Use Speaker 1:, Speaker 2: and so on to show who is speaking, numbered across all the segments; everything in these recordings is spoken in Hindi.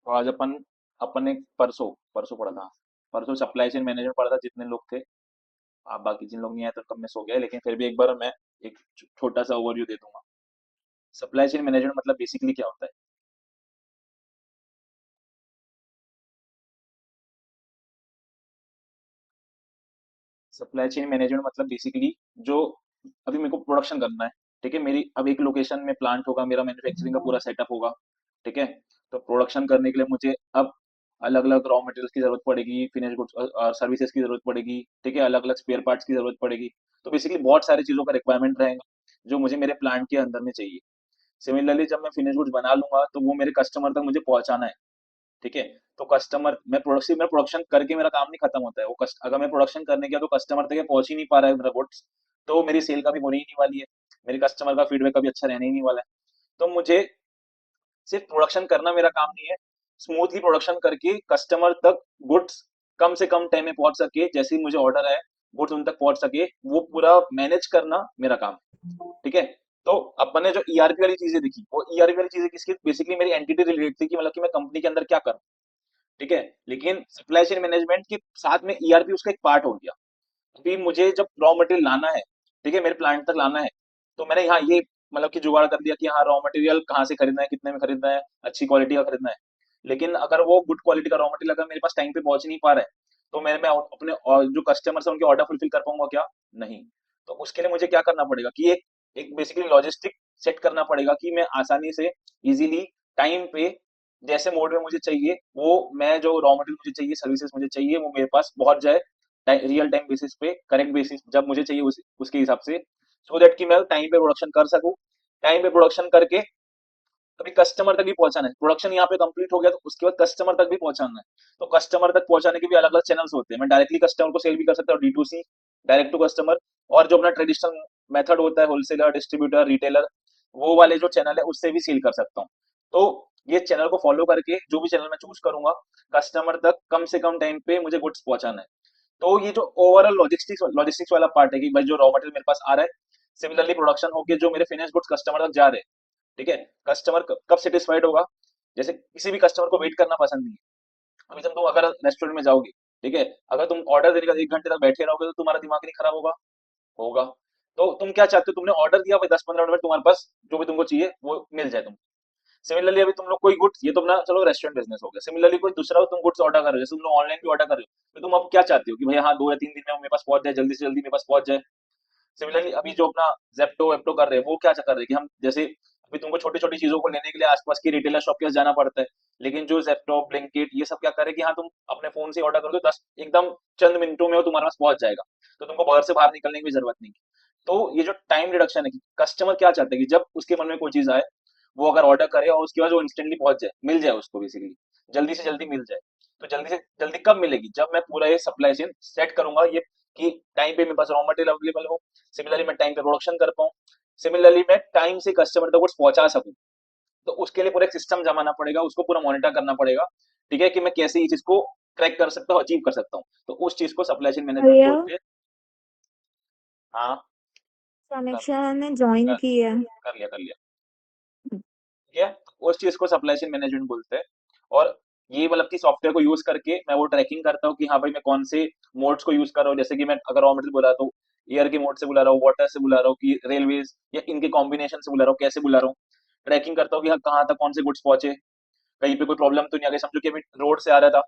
Speaker 1: तो आज अपन अपन एक परसों परसों पढ़ा था। परसों सप्लाई चेन मैनेजमेंट पढ़ा था, जितने लोग थे। आप बाकी जिन लोग नहीं आए तो कब मैं सो गया, लेकिन फिर भी एक बार मैं एक छोटा सा ओवरव्यू दे दूंगा। सप्लाई चेन मैनेजमेंट मतलब बेसिकली क्या होता है? सप्लाई चेन मैनेजमेंट मतलब बेसिकली जो अभी मेरे को प्रोडक्शन करना है। ठीक है, मेरी अब एक लोकेशन में प्लांट होगा, मेरा मैन्युफैक्चरिंग का पूरा सेटअप होगा। ठीक है, तो प्रोडक्शन करने के लिए मुझे अब अलग अलग रॉ मटेरियल्स की जरूरत पड़ेगी, फिनिश गुड्स और सर्विसेज की जरूरत पड़ेगी। ठीक है, अलग अलग स्पेयर पार्ट्स की जरूरत पड़ेगी। तो बेसिकली बहुत सारी चीजों का रिक्वायरमेंट रहेगा जो मुझे मेरे प्लांट के अंदर में चाहिए। सिमिलरली जब मैं फिनिश गुड्स बना लूंगा तो वो मेरे कस्टमर तक मुझे पहुंचाना है। ठीक है, तो कस्टमर मैं प्रोडक्शन करके मेरा काम नहीं खत्म होता है। अगर मैं प्रोडक्शन करने गया तो कस्टमर तक ये पहुंच ही नहीं पा रहा है मेरा गुड्स, तो मेरी सेल कभी होने ही नहीं वाली है। मेरे कस्टमर का फीडबैक कभी अच्छा रहने ही नहीं वाला है। तो मुझे सिर्फ प्रोडक्शन करना मेरा काम नहीं है। स्मूथली प्रोडक्शन करके कस्टमर तक गुड्स कम से कम टाइम में पहुंच सके, जैसे ही मुझे ऑर्डर है गुड्स उन तक पहुंच सके, वो पूरा मैनेज करना मेरा काम है। ठीक है, तो अपन ने जो ईआरपी वाली चीजें देखी, वो ईआरपी वाली चीजें किसकी, बेसिकली मेरी एंटिटी रिलेटेड थी कि मतलब कि मैं कंपनी के अंदर क्या करूं। ठीक है, लेकिन सप्लाई चेन मैनेजमेंट के साथ में ईआरपी उसका एक पार्ट हो गया। अभी मुझे जब रॉ मटेरियल लाना है, ठीक है, मेरे प्लांट तक लाना है, तो मैंने यहाँ ये मतलब कि जुगाड़ कर दिया कि हाँ रॉ मटेरियल कहाँ से खरीदना है, कितने में खरीदना है, अच्छी क्वालिटी का खरीदना है। लेकिन अगर वो गुड क्वालिटी का रॉ मटेरियल अगर मेरे पास टाइम पे पहुंच नहीं पा रहा है, तो मैं अपने जो कस्टमर्स है उनके ऑर्डर फुलफिल कर पाऊंगा क्या? नहीं। तो उसके लिए मुझे क्या करना पड़ेगा कि एक एक बेसिकली लॉजिस्टिक सेट करना पड़ेगा कि मैं आसानी से इजीली टाइम पे जैसे मोड में मुझे चाहिए, वो मैं जो रॉ मटेरियल मुझे चाहिए, सर्विसेज मुझे चाहिए, वो मेरे पास पहुंच जाए रियल टाइम बेसिस पे, करेक्ट बेसिस जब मुझे चाहिए उसके हिसाब से, सो दैट कि मैं टाइम पे प्रोडक्शन कर सकूं। टाइम पे प्रोडक्शन करके अभी कस्टमर तक भी पहुंचाना है। प्रोडक्शन यहाँ पे कंप्लीट हो गया तो उसके बाद कस्टमर तक भी पहुंचाना है। तो कस्टमर तक पहुंचाने के भी अलग अलग चैनल्स होते हैं। मैं डायरेक्टली कस्टमर को सेल भी कर सकता हूँ, D2C, डायरेक्ट टू कस्टमर। और जो अपना ट्रेडिशनल मेथड होता है, होलसेलर, डिस्ट्रीब्यूटर, रिटेलर, वो वाले जो चैनल है उससे भी सेल कर सकता हूँ। तो ये चैनल को फॉलो करके जो भी चैनल मैं चूज करूंगा, कस्टमर तक कम से कम टाइम पे मुझे गुड्स पहुंचाना है। तो ये जो ओवरऑल लॉजिस्टिक्स लॉजिस्टिक्स वाला पार्ट है कि भाई जो रॉ मटेरियल मेरे पास आ रहा है, सिमिलरली प्रोडक्शन होके जो मेरे फिनिश गुड्स कस्टमर तक जा रहे हैं। ठीक है, कस्टमर कब सेटिस्फाइड होगा? जैसे किसी भी कस्टमर को वेट करना पसंद नहीं है। अभी तुम अगर रेस्टोरेंट में जाओगे, ठीक है, अगर तुम ऑर्डर देने का 1 घंटे तक बैठे रहोगे तो तुम्हारा दिमाग नहीं खराब होगा? होगा। तो तुम क्या चाहते हो? तुमने ऑर्डर दिया, भाई 10-15 मिनट में तुम्हारे पास जो भी तुमको चाहिए वो मिल जाए तुमको। सिमिलरली अभी तुम लोग कोई गुड्स, ये तो अपना चलो रेस्टोरेंट बिजनेस हो गया, सिमिलरली कोई दूसरा तुम गुड्स ऑर्डर कर रहे हो, जैसे तुम लोग ऑनलाइन भी ऑर्डर कर रहे हो, तो तुम अब क्या चाहते हो कि भैया हाँ 2 या 3 दिन में वो मेरे पास पहुंच जाए, जल्दी से जल्दी मेरे पास पहुंच जाए। सिमिलरली अभी जो अपना जेप्टो वेप्टो कर रहे हैं, वो क्या कर रहे हैं कि हम जैसे अभी तुमको छोटी छोटी चीजों को लेने के लिए आसपास की रिटेलर शॉप के पास जाना पड़ता है। लेकिन जो जेप्टो, ब्लिंकिट, ये सब क्या करे कि हाँ तुम अपने फोन से ऑर्डर करोगे, 10 एकदम चंद मिनटों में वो तुम्हारे पास पहुंच जाएगा। तो तुमको घर से बाहर निकलने की भी जरूरत नहीं। तो ये जो टाइम रिडक्शन है कि कस्टमर क्या चाहते हैं कि जब उसके मन में कोई चीज आए, वो अगर ऑर्डर करे और उसके बाद वो इंस्टेंटली पहुंच जाए, मिल जाए उसको, बेसिकली जल्दी से जल्दी मिल जाए। तो जल्दी से जल्दी कब मिलेगी? जब मैं पूरा ये सप्लाई चेन सेट करूंगा, ये कि टाइम पे मेरे पास रॉ मटेरियल अवेलेबल हो, सिमिलरली मैं टाइम पे प्रोडक्शन कर पाऊँ, सिमिलरली मैं टाइम से कस्टमर तक गुड्स पहुंचा सकूं। तो उसके लिए पूरा एक सिस्टम जमाना पड़ेगा, उसको पूरा मॉनिटर करना पड़ेगा। ठीक है, कि मैं कैसे ये चीज को ट्रैक कर सकता हूँ, अचीव कर सकता हूँ। तो उस चीज को सप्लाई चेन मैनेजमेंट
Speaker 2: भैया,
Speaker 1: बोलते हैं। हाँ, कर
Speaker 2: समीक्षा ने ज्वाइन
Speaker 1: कर
Speaker 2: की है।
Speaker 1: कर लिया कर लिया। ठीक है, तो उस चीज को सप्लाई चेन मैनेजमेंट बोलते हैं। और ये मतलब कि सॉफ्टवेयर को यूज करके मैं वो ट्रैकिंग करता हूँ कि हाँ भाई मैं कौन से मोड्स को यूज कर रहा हूँ। जैसे कि मैं अगर रॉ मटेरियल बुला रहा हूँ, एयर के मोड से बुला रहा हूँ, वाटर से बुला रहा हूँ, कि रेलवेज या इनके कॉम्बिनेशन से बुला रहा हूँ, कैसे बुला रहा हूँ। ट्रैकिंग करता हूँ कि हाँ कहाँ तक कौन से गुड्स पहुंचे, कहीं पे कोई प्रॉब्लम तो नहीं आ गई। समझो कि अभी रोड से आ रहा था,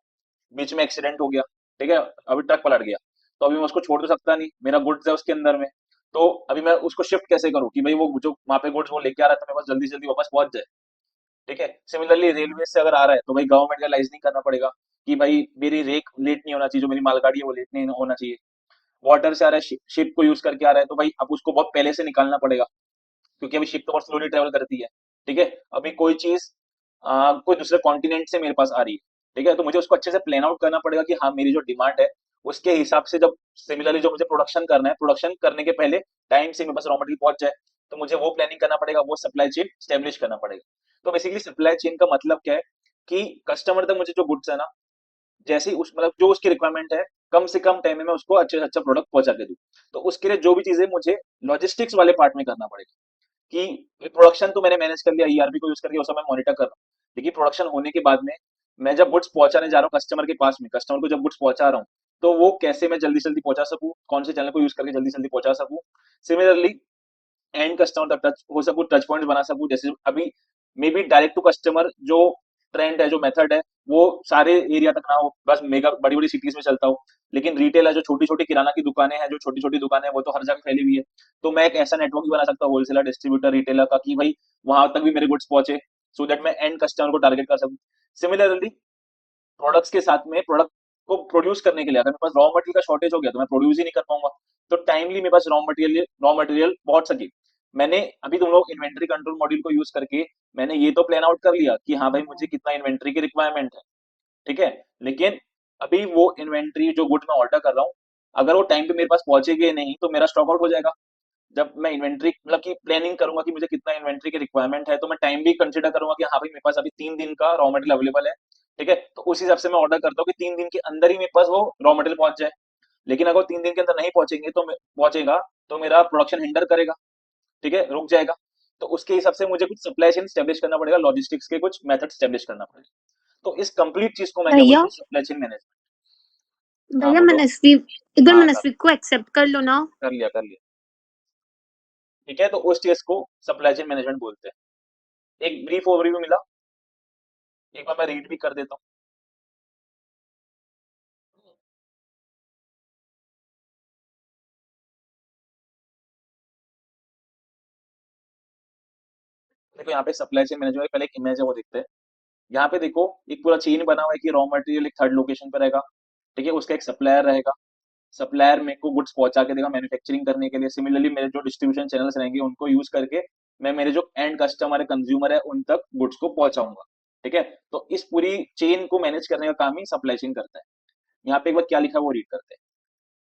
Speaker 1: बीच में एक्सीडेंट हो गया, ठीक है, अभी ट्रक पलट गया, तो अभी मैं उसको छोड़ तो सकता नहीं, मेरा गुड्स है उसके अंदर में। तो अभी मैं उसको शिफ्ट कैसे करूँ कि भाई वो जो वहां पे गुड्स वो लेके आ रहा था मेरे पास जल्दी से जल्दी वापस पहुंच जाए। ठीक है, सिमिलरली रेलवे से अगर आ रहा है तो भाई गवर्नमेंट का लाइजनिंग करना पड़ेगा कि भाई मेरी रेक लेट नहीं होना चाहिए, जो मेरी मालगाड़ी है वो लेट नहीं होना चाहिए। वाटर से आ रहा है, शिप को यूज करके आ रहा है, तो भाई अब उसको बहुत पहले से निकालना पड़ेगा, क्योंकि अभी शिप तो बहुत स्लोली ट्रेवल करती है। ठीक है, अभी कोई चीज कोई दूसरे कॉन्टिनेंट से मेरे पास आ रही है, ठीक है, तो मुझे उसको अच्छे से प्लान आउट करना पड़ेगा कि हाँ मेरी जो डिमांड है उसके हिसाब से, जब सिमिलरली जो मुझे प्रोडक्शन करना है, प्रोडक्शन करने के पहले टाइम से मेरे पास रॉ मटेरियल पहुंच जाए, तो मुझे वो प्लानिंग करना पड़ेगा, वो सप्लाई चेन स्टेब्लिश करना पड़ेगा। तो बेसिकली सप्लाई चेन का मतलब क्या है कि कस्टमर तक मुझे जो गुड्स है ना, जैसे ही उस मतलब जो उसकी रिक्वायरमेंट है, कम से कम टाइम में मैं उसको अच्छे से अच्छा प्रोडक्ट पहुंचा के दूं। तो उसके लिए जो भी चीजें मुझे लॉजिस्टिक्स वाले पार्ट में करना पड़ेगा कि प्रोडक्शन तो मैंने मैनेज कर लिया ईआरपी को यूज करके, वो सब मैं मॉनिटर कर रहा हूँ, लेकिन प्रोडक्शन होने के बाद में मैं जब गुड्स पहुंचाने जा रहा हूँ कस्टमर के पास में, कस्टमर को जब गुड्स पहुंचा रहा हूँ, तो वो कैसे मैं जल्दी से जल्दी पहुंचा सकूं, कौन से चैनल को यूज करके जल्दी से जल्दी पहुंचा सकूं। सिमिलरली एंड कस्टमर तक टच हो सकूं, टच पॉइंट बना सकूं। जैसे अभी may be direct to customer जो ट्रेंड है, जो मेथड है, वो सारे एरिया तक ना हो, बस मेगा बड़ी बड़ी सिटीज में चलता हो। लेकिन रिटेल है, जो छोटी छोटी किराना की दुकानें हैं, जो छोटी छोटी दुकानें हैं, वो तो हर जगह फैली हुई है। तो मैं एक ऐसा नेटवर्क भी बना सकता हूँ होलसेलर, डिस्ट्रीब्यूटर, रिटेलर का, कि भाई वहां तक भी मेरे गुड्स पहुंचे, सो दैट मैं एंड कस्टमर को टारगेट कर सकूं। सिमिलरली प्रोडक्ट्स के साथ में, प्रोडक्ट को प्रोड्यूस करने के लिए अगर मेरे पास रॉ मटेरियल का शॉर्टेज हो गया तो मैं प्रोड्यूस ही नहीं कर पाऊंगा। तो टाइमली मेरे पास रॉ मटेरियल पहुंच सके। मैंने अभी तुम लोग इन्वेंट्री कंट्रोल मॉड्यूल को यूज करके मैंने ये तो प्लान आउट कर लिया कि हाँ भाई मुझे कितना इन्वेंट्री की रिक्वायरमेंट है, ठीक है। लेकिन अभी वो इन्वेंट्री जो गुड मैं ऑर्डर कर रहा हूँ, अगर वो टाइम पे मेरे पास पहुंचेगी नहीं तो मेरा स्टॉक आउट हो जाएगा। जब मैं इन्वेंट्री मतलब की प्लानिंग करूंगा कि मुझे कितना इन्वेंट्री की रिक्वायरमेंट है, तो मैं टाइम भी कंसिडर करूंगा कि हाँ भाई मेरे पास अभी 3 दिन का रॉ मटेरियल अवेलेबल है, ठीक है। तो उस हिसाब से मैं ऑर्डर करता हूँ कि 3 दिन के अंदर ही मेरे पास वो रॉ मटेरियल पहुंच जाए। लेकिन अगर 3 दिन के अंदर नहीं पहुंचेंगे तो पहुंचेगा तो मेरा प्रोडक्शन हिंडर करेगा, ठीक है, रुक जाएगा। तो उसके हिसाब से मुझे कुछ सप्लाई चेन स्टेब्लिश करना पड़ेगा, लॉजिस्टिक्स के कुछ मेथड स्टेब्लिश करना पड़ेगा। तो इस कंप्लीट चीज को मैं क्या
Speaker 2: भैया
Speaker 1: बोलता हूँ, सप्लाई चेन मैनेजमेंट। हाँ
Speaker 2: भैया
Speaker 1: बोलो।
Speaker 2: मनस्वी, एक बार
Speaker 1: हाँ
Speaker 2: मनस्वी को एक्सेप्ट कर लो ना।
Speaker 1: कर लिया कर लिया। ठीक है, तो उस चीज को सप्लाई चेन मैनेजमेंट बोलते हैं। एक ब्रीफ ओवरव्यू मिला, एक बार मैं रीड भी कर देता हूँ। देखो यहाँ पे सप्लाई चेन मैनेजमेंट पहले एक इमेज है वो देखते हैं। यहाँ पे देखो एक पूरा चेन बना हुआ है कि रॉ मटेरियल एक थर्ड लोकेशन पे रहेगा, ठीक है, उसका एक सप्लायर रहेगा। सप्लायर मेरे को गुड्स पहुंचा के देगा मैन्युफैक्चरिंग करने के लिए। सिमिलरली मेरे जो डिस्ट्रीब्यूशन चैनल्स रहेंगे उनको यूज करके मैं मेरे जो एंड कस्टमर है, कंज्यूमर है, उन तक गुड्स को पहुंचाऊंगा, ठीक है। तो इस पूरी चेन को मैनेज करने का काम ही सप्लाई चेन करता है। यहाँ पे एक बार क्या लिखा है वो रीड करते हैं।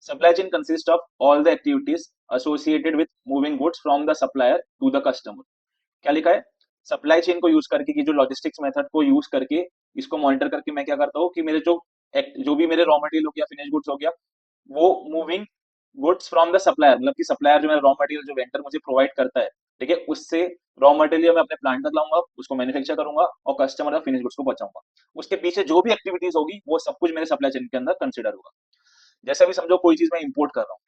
Speaker 1: Supply chain consist of all the activities associated with moving goods from the supplier to the customer. क्या लिखा है, सप्लाई चेन को यूज करके, कि जो लॉजिस्टिक्स मेथड को यूज करके, इसको मॉनिटर करके मैं क्या करता हूँ कि मेरे जो भी मेरे रॉ मटेरियल हो गया, फिनिश गुड्स हो गया, वो moving goods from the supplier, मतलब कि सप्लायर जो मेरा रॉ मटेरियल जो वेंडर मुझे प्रोवाइड करता है, ठीक है, उससे रॉ मटेरियल मैं अपने प्लांट तक लाऊंगा, उसको मैन्युफैक्चर करूंगा और कस्टमर तक फिनिश गुड्स को पहुंचाऊंगा। उसके पीछे जो भी एक्टिविटीज होगी वो सब कुछ मेरे सप्लाई चेन के अंदर कंसिडर होगा। जैसे अभी समझो कोई चीज मैं इंपोर्ट कर रहा हूँ,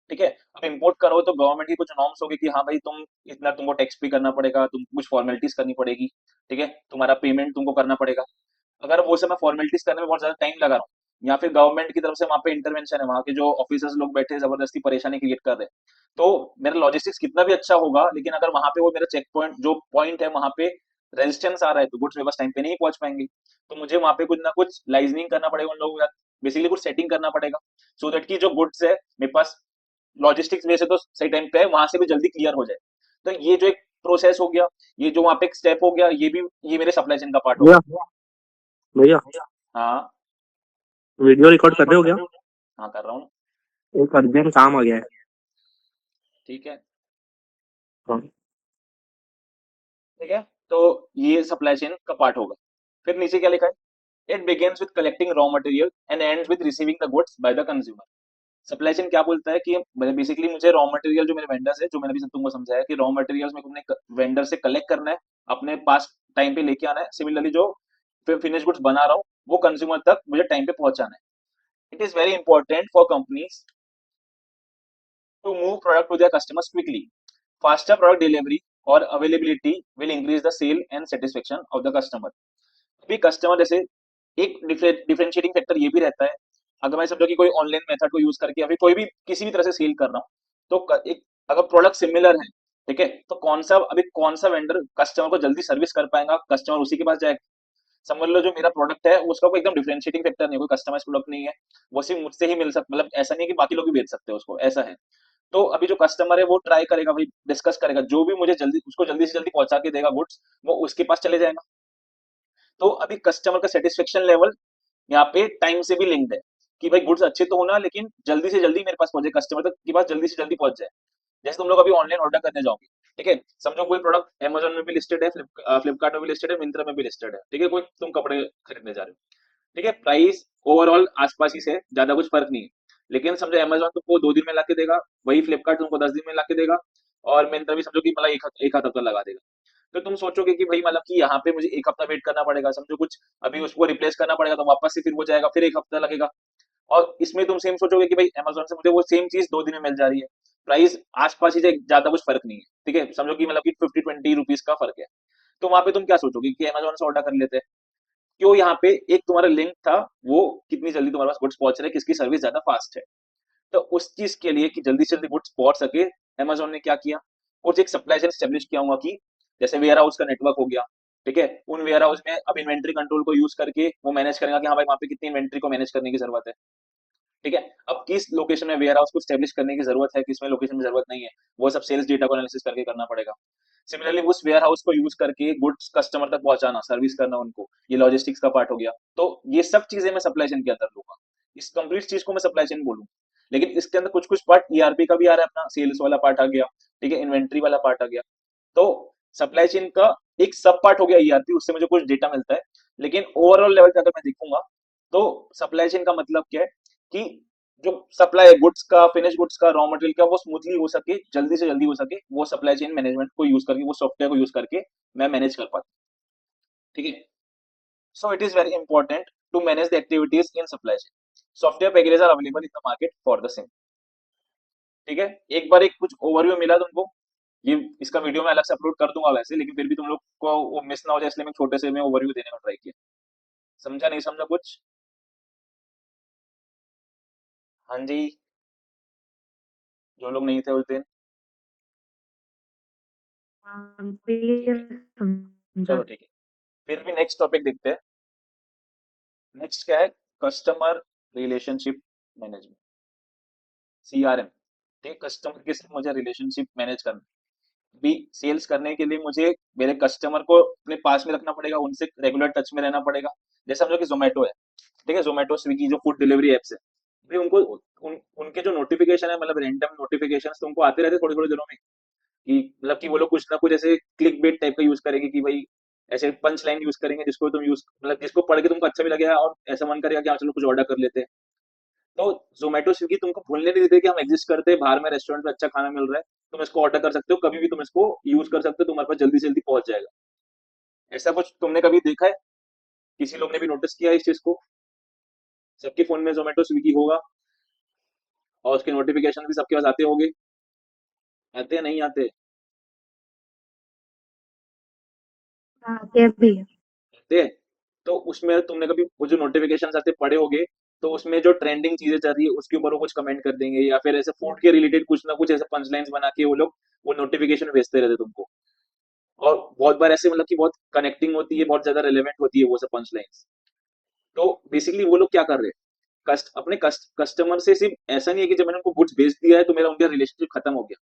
Speaker 1: ठीक है। अब इंपोर्ट करो तो गवर्नमेंट की कुछ नॉर्म्स होगी कि हाँ भाई तुम इतना, तुमको टैक्स पे करना पड़ेगा, तुम कुछ फॉर्मेलिटीज करनी पड़ेगी, ठीक है, तुम्हारा पेमेंट तुमको करना पड़ेगा। अगर वो सब मैं फॉर्मेलिटीज करने में बहुत ज्यादा टाइम लगा रहा हूँ, या फिर गवर्नमेंट की तरफ से वहां पे इंटरवेंशन है, वहां के जो ऑफिसर्स लोग बैठे हैं जबरदस्ती परेशानी क्रिएट कर रहे हैं, तो मेरा लॉजिस्टिक्स कितना भी अच्छा होगा, लेकिन अगर वहां पे वो मेरा चेक पॉइंट जो पॉइंट है वहां पे रेजिस्टेंस आ रहा है, तो गुड्स मेरे पास टाइम पे नहीं पहुंच पाएंगे। तो मुझे वहां पे कुछ ना कुछ लाइजनिंग करना पड़ेगा उन लोगों के साथ, बेसिकली कुछ सेटिंग करना पड़ेगा, सो दैट की जो गुड्स है मेरे पास लॉजिस्टिक्स में से तो सही टाइम पे है, वहां से भी जल्दी क्लियर हो जाए। तो ये जो एक प्रोसेस हो गया, ये जो वहां पे एक स्टेप हो गया, ये भी ये मेरे सप्लाई चेन का पार्ट हो
Speaker 3: भैया
Speaker 1: गया।
Speaker 3: भैया
Speaker 1: हाँ
Speaker 3: वीडियो रिकॉर्ड कर रहे हो क्या?
Speaker 1: हाँ कर रहा हूँ।
Speaker 3: एक अर्जेंट काम आ गया है।
Speaker 1: ठीक है।
Speaker 3: हाँ।
Speaker 1: ठीक है, तो ये सप्लाई चेन का पार्ट होगा। फिर नीचे क्या लिखा है, it begins with collecting raw material and ends with receiving the goods by the consumer. Supply chain क्या बोलता है कि बेसिकली मुझे रॉ मटेरियल जो मेरे वेंडर्स है, जो मैंने अभी सब तुमको समझाया कि रॉ मटेरियल्स में अपने वेंडर से कलेक्ट करना है, अपने पास टाइम पे लेके आना है। सिमिलरली जो फिनिश गुड्स बना रहा हूँ वो कंज्यूमर तक मुझे टाइम पे पहुंचाना है। It is very important for companies to move product to their customers quickly. Faster product delivery और availability will increase the sale and satisfaction of the customer. अभी कस्टमर जैसे एक डिफरेंशिएटिंग फैक्टर ये भी रहता है, अगर मैं समझो कि कोई ऑनलाइन मेथड को यूज करके अभी कोई भी किसी भी तरह से सेल कर रहा हूँ, तो एक अगर प्रोडक्ट सिमिलर है, ठीक है, तो कौन सा वेंडर कस्टमर को जल्दी सर्विस कर पाएगा, कस्टमर उसी के पास जाएगा। समझ लो जो मेरा प्रोडक्ट है उसका कोई एकदम डिफरेंशिएटिंग फैक्टर नहीं है, कोई कस्टमाइज प्रोडक्ट नहीं है, वो सिर्फ मुझसे ही मिल सकता, मतलब ऐसा नहीं है कि बाकी लोग भी बेच सकते हैं उसको, ऐसा है। तो अभी जो कस्टमर है वो ट्राई करेगा भाई, डिस्कस करेगा, जो भी मुझे जल्दी उसको जल्दी से जल्दी पहुंचा के देगा गुड्स, वो उसके पास चले जाएगा। तो अभी कस्टमर का सेटिस्फेक्शन लेवल यहाँ पे टाइम से भी लिंक्ड है, कि भाई गुड्स अच्छे तो होना लेकिन जल्दी से जल्दी मेरे पास पहुंचे, कस्टमर तक के पास जल्दी से जल्दी पहुंच जाए। जैसे तुम लोग अभी ऑनलाइन ऑर्डर करने जाओगे, ठीक है, समझो कोई प्रोडक्ट अमेजोन में भी लिस्टेड है, फ्लिपकार्ट में भी लिस्टेड है, मिंत्रा में भी लिस्टेड है, ठीक है, कोई तुम कपड़े खरीदने जा रहे हो, ठीक है, प्राइस ओवरऑल आसपास ही से, ज्यादा कुछ फर्क नहीं है। लेकिन समझो अमेजोन तुमको 2 दिन में ला के देगा, वही फ्लिपकार्ट तुमको 10 दिन में ला के देगा, और मिंत्रा भी समझो कि मतलब एक हफ्ता लगा देगा। तो तुम सोचोगे कि भाई मतलब कि यहाँ पे मुझे एक हफ्ता वेट करना पड़ेगा, समझो कुछ अभी उसको रिप्लेस करना पड़ेगा तो वापस से फिर वो जाएगा, फिर एक हफ्ता लगेगा। और इसमें तुम सेम सोचोगे कि भाई अमेजोन से मुझे वो सेम चीज 2 दिन में मिल जा रही है, प्राइस आसपास ही से, ज्यादा कुछ फर्क नहीं है, ठीक है, समझो कि मतलब कि 50-20 रुपीज का फर्क है। तो वहां पे तुम क्या सोचोगे कि अमेजोन से ऑर्डर कर लेते हैं। क्यों? यहाँ पे एक तुम्हारा लिंक था, वो कितनी जल्दी तुम्हारे पास गुड्स पहुंच रहे हैं, किसकी सर्विस ज्यादा फास्ट है। तो उस चीज के लिए कि जल्दी से जल्दी गुड्स पहुंच सके, अमेजोन ने क्या किया, कुछ एक सप्लाई चेन स्टेब्लिश किया हुआ कि जैसे वेयर हाउस का नेटवर्क हो गया, ठीक है, उन वेयर हाउस में अब इन्वेंट्री कंट्रोल को यूज करके वो मैनेज करेगा कि हाँ भाई वहां पे कितनी इन्वेंट्री को मैनेज करने की जरूरत है, ठीक है। अब किस लोकेशन में वेयर हाउस को स्टेब्लिश करने की जरूरत है, किसमें लोकेशन में जरूरत नहीं है, वो सब सेल्स डेटा को एनालिसिस करके करना पड़ेगा। सिमिलरली उस वेयर हाउस को यूज करके गुड्स कस्टमर तक पहुंचाना, सर्विस करना उनको, ये लॉजिस्टिक्स का पार्ट हो गया। तो ये सब चीजें मैं सप्लाई चेन के अंदर लूंगा, इस कंप्लीट चीज को मैं सप्लाई चेन बोलूंगा। लेकिन इसके अंदर कुछ कुछ पार्ट ईआरपी का भी आ रहा है, अपना सेल्स वाला पार्ट आ गया, ठीक है, इन्वेंट्री वाला पार्ट आ गया। तो सप्लाई चेन का एक सब पार्ट हो गया ईआरपी, उससे मुझे कुछ डेटा मिलता है। लेकिन ओवरऑल लेवल पे अगर मैं देखूंगा तो सप्लाई चेन का मतलब क्या है कि जो सप्लाई है गुड्स का, फिनिश गुड्स का, रॉ मटेरियल का, वो स्मूथली हो सके, जल्दी से जल्दी हो सके, वो सप्लाई चेन मैनेजमेंट को यूज करके, वो सॉफ्टवेयर को यूज करके मैं मैनेज कर पाता हूँ, ठीक है। So it is very important to manage the activities in supply chain. Software packages are available in the market for the same, ठीक है। एक बार एक कुछ ओवरव्यू मिला तुमको, ये इसका वीडियो मैं अलग से अपलोड कर दूंगा वैसे, लेकिन फिर भी तुम लोग को वो मिस ना हो जाए इसलिए मैं छोटे से में ओवरव्यू देने का ट्राई किया। समझा नहीं समझा कुछ? हाँ जी, जो लोग नहीं थे उस दिन। ठीक
Speaker 2: फिर
Speaker 1: है,
Speaker 2: समझा।
Speaker 1: चलो ठीक है, फिर भी नेक्स्ट टॉपिक देखते हैं। नेक्स्ट क्या है? कस्टमर रिलेशनशिप मैनेजमेंट, सीआरएम, ठीक है। कस्टमर के साथ मुझे रिलेशनशिप मैनेज करना, भी सेल्स करने के लिए मुझे मेरे कस्टमर को अपने पास में रखना पड़ेगा, उनसे रेगुलर टच में रहना पड़ेगा। जैसे समझो कि जोमेटो है, ठीक है, जोमेटो स्विगी जो फूड डिलीवरी एप्स है, भी उनको उनके जो नोटिफिकेशन है, मतलब रैंडम नोटिफिकेशन तो उनको आते रहते थोड़े थोड़े दिनों में, कि मतलब कि वो लोग कुछ ना कुछ ऐसे क्लिक बेट टाइप का यूज करेंगे कि भाई ऐसे पंच लाइन यूज करेंगे जिसको तुम यूज, मतलब जिसको पढ़ के तुमको अच्छा भी लगेगा और ऐसा मन करेगा कि हाँ चलो कुछ ऑर्डर कर लेते हैं। तो जोमेटो स्विगी तुमको भूलने नहीं देते कि हम एग्जिस्ट करते हैं, बाहर में रेस्टोरेंट में अच्छा खाना मिल रहा है, तुम इसको ऑर्डर कर सकते हो, कभी भी तुम इसको यूज कर सकते हो, तुम्हारे पास जल्दी से जल्दी पहुंच जाएगा। ऐसा कुछ तुमने कभी देखा है? किसी लोग ने भी नोटिस किया है इस चीज को? सबके फोन में जोमेटो स्विगी होगा और उसके नोटिफिकेशन भी सबके पास आते होंगे, आते हैं नहीं आते?
Speaker 2: आगे भी है।
Speaker 1: आते हैं। तो उसमें तुमने कभी वो जो नोटिफिकेशन आते पढ़े होंगे, तो उसमें जो ट्रेंडिंग चीजें चल रही है उसके ऊपर वो कुछ कमेंट कर देंगे, या फिर ऐसे फूड के रिलेटेड कुछ ना कुछ ऐसे पंच लाइन्स बना के वो लोग वो नोटिफिकेशन भेजते रहते तुमको। और बहुत बार ऐसे मतलब कि बहुत कनेक्टिंग होती है, बहुत ज्यादा रिलेवेंट होती है वो सब पंच लाइन्स। तो बेसिकली वो लोग क्या कर रहे हैं, अपने कस्टमर से सिर्फ ऐसा नहीं है कि जब मैंने उनको गुड्स भेज दिया है तो मेरा उनका रिलेशनशिप खत्म हो गया,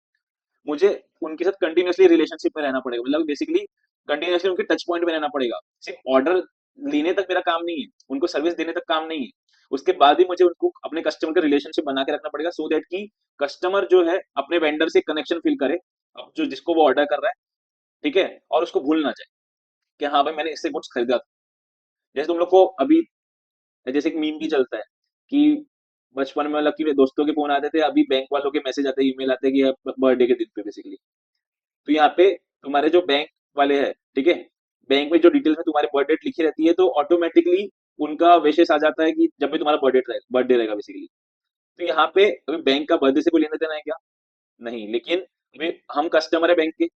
Speaker 1: मुझे उनके साथ कंटिन्यूअसली रिलेशनशिप में रहना पड़ेगा, मतलब बेसिकली कंटिन्यूअसली उनके टच पॉइंट में रहना पड़ेगा। सिर्फ ऑर्डर लेने तक मेरा काम नहीं है, उनको सर्विस देने तक काम नहीं है, उसके बाद भी मुझे उनको अपने कस्टमर का रिलेशनशिप बना के रखना पड़ेगा, सो दैट कि कस्टमर जो है अपने वेंडर से कनेक्शन फील करे, अब जो जिसको वो ऑर्डर कर रहा है, ठीक है, और उसको भूल ना जाए कि हाँ भाई मैंने इससे गुड्स खरीदा था। जैसे तुम लोग को अभी जैसे एक मीम भी चलता है कि बचपन में मतलब कि दोस्तों के फोन आते थे, अभी बैंक वालों के मैसेज आते हैं, ईमेल आते हैं कि बर्थडे के दिन पे बेसिकली। तो यहाँ पे तुम्हारे जो बैंक वाले हैं, ठीक है, बैंक में जो डिटेल्स में तुम्हारे बर्थ डेट लिखी रहती है, तो ऑटोमेटिकली उनका विशेष आ जाता है कि जब भी तुम्हारा बर्थडे रहेगा बेसिकली। तो यहाँ पे अभी बैंक का बर्थडे से कोई लेना देना है क्या? नहीं, लेकिन अभी हम कस्टमर है बैंक के,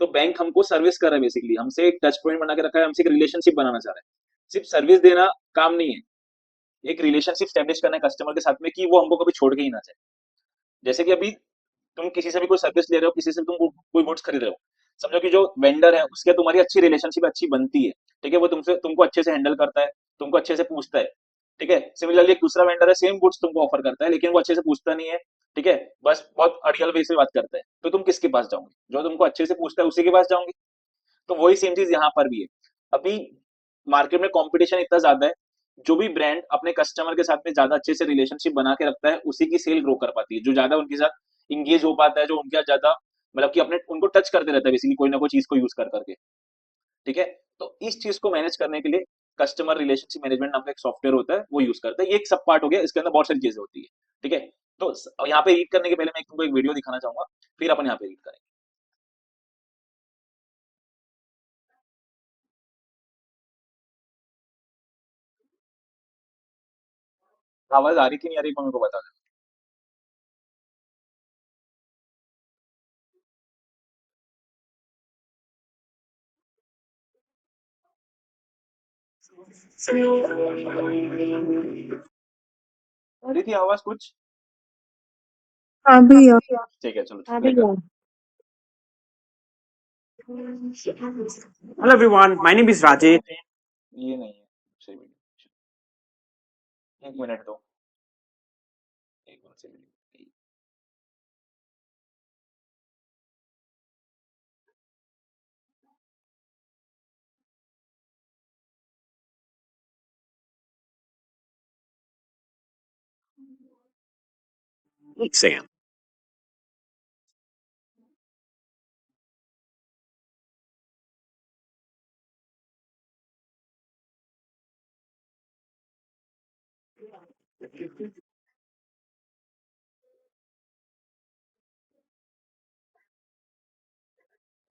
Speaker 1: तो बैंक हमको सर्विस कर रहा है, बेसिकली हमसे एक टच पॉइंट बना के रखा है, हमसे एक रिलेशनशिप बनाना चाह रहा है। सिर्फ सर्विस देना काम नहीं है, एक रिलेशनशिप स्टैब्लिश करना है कस्टमर के साथ में कि वो हमको कभी छोड़ के ही ना जाए। जैसे कि अभी तुम किसी से भी कोई सर्विस ले रहे हो, किसी से तुम कोई गुड्स खरीद रहे हो, समझो कि जो वेंडर है उसके तुम्हारी अच्छी रिलेशनशिप अच्छी बनती है, ठीक है, वो तुमसे तुमको अच्छे से हैंडल करता है, तुमको अच्छे से पूछता है, ठीक है। सिमिलरली एक दूसरा वेंडर है, सेम गुड्स तुमको ऑफर करता है, लेकिन वो अच्छे से पूछता नहीं है, ठीक है, बस बहुत अड़ियल वे से बात करता है, तो तुम किसके पास जाओगे? जो तुमको अच्छे से पूछता है उसी के पास जाओगे। तो वही सेम चीज यहाँ पर भी है। अभी मार्केट में कंपटीशन इतना ज्यादा है, जो भी ब्रांड अपने कस्टमर के साथ में ज्यादा अच्छे से रिलेशनशिप बना के रखता है उसी की सेल ग्रो कर पाती है, जो ज्यादा उनके साथ इंगेज हो पाता है, जो उनके साथ ज्यादा मतलब कि अपने उनको टच करते रहता है बेसिकली कोई ना कोई चीज को यूज कर करके, ठीक है। तो इस चीज को मैनेज करने के लिए कस्टमर रिलेशनशिप मैनेजमेंट नाम का एक सॉफ्टवेयर होता है, वो यूज करता है। ये एक सब पार्ट हो गया, इसके अंदर बहुत सारी चीजें होती है, ठीक है। तो यहाँ पे रीड करने के पहले मैं तुमको एक वीडियो दिखाना चाहूंगा, फिर अपन यहाँ पे रीड करेंगे। आवाज आ रही कि नहीं आ रही मेरे को बता दे। आ रही थी आवाज कुछ?
Speaker 2: हाँ भैया।
Speaker 1: ठीक है, चलो
Speaker 2: हाँ
Speaker 1: लेकर।
Speaker 2: भैया।
Speaker 4: Hello everyone, my name is Rajesh.
Speaker 1: ये नहीं है सही वीडियो। एक मिनट दो। एक मिनट से वीडियो।
Speaker 4: Sam.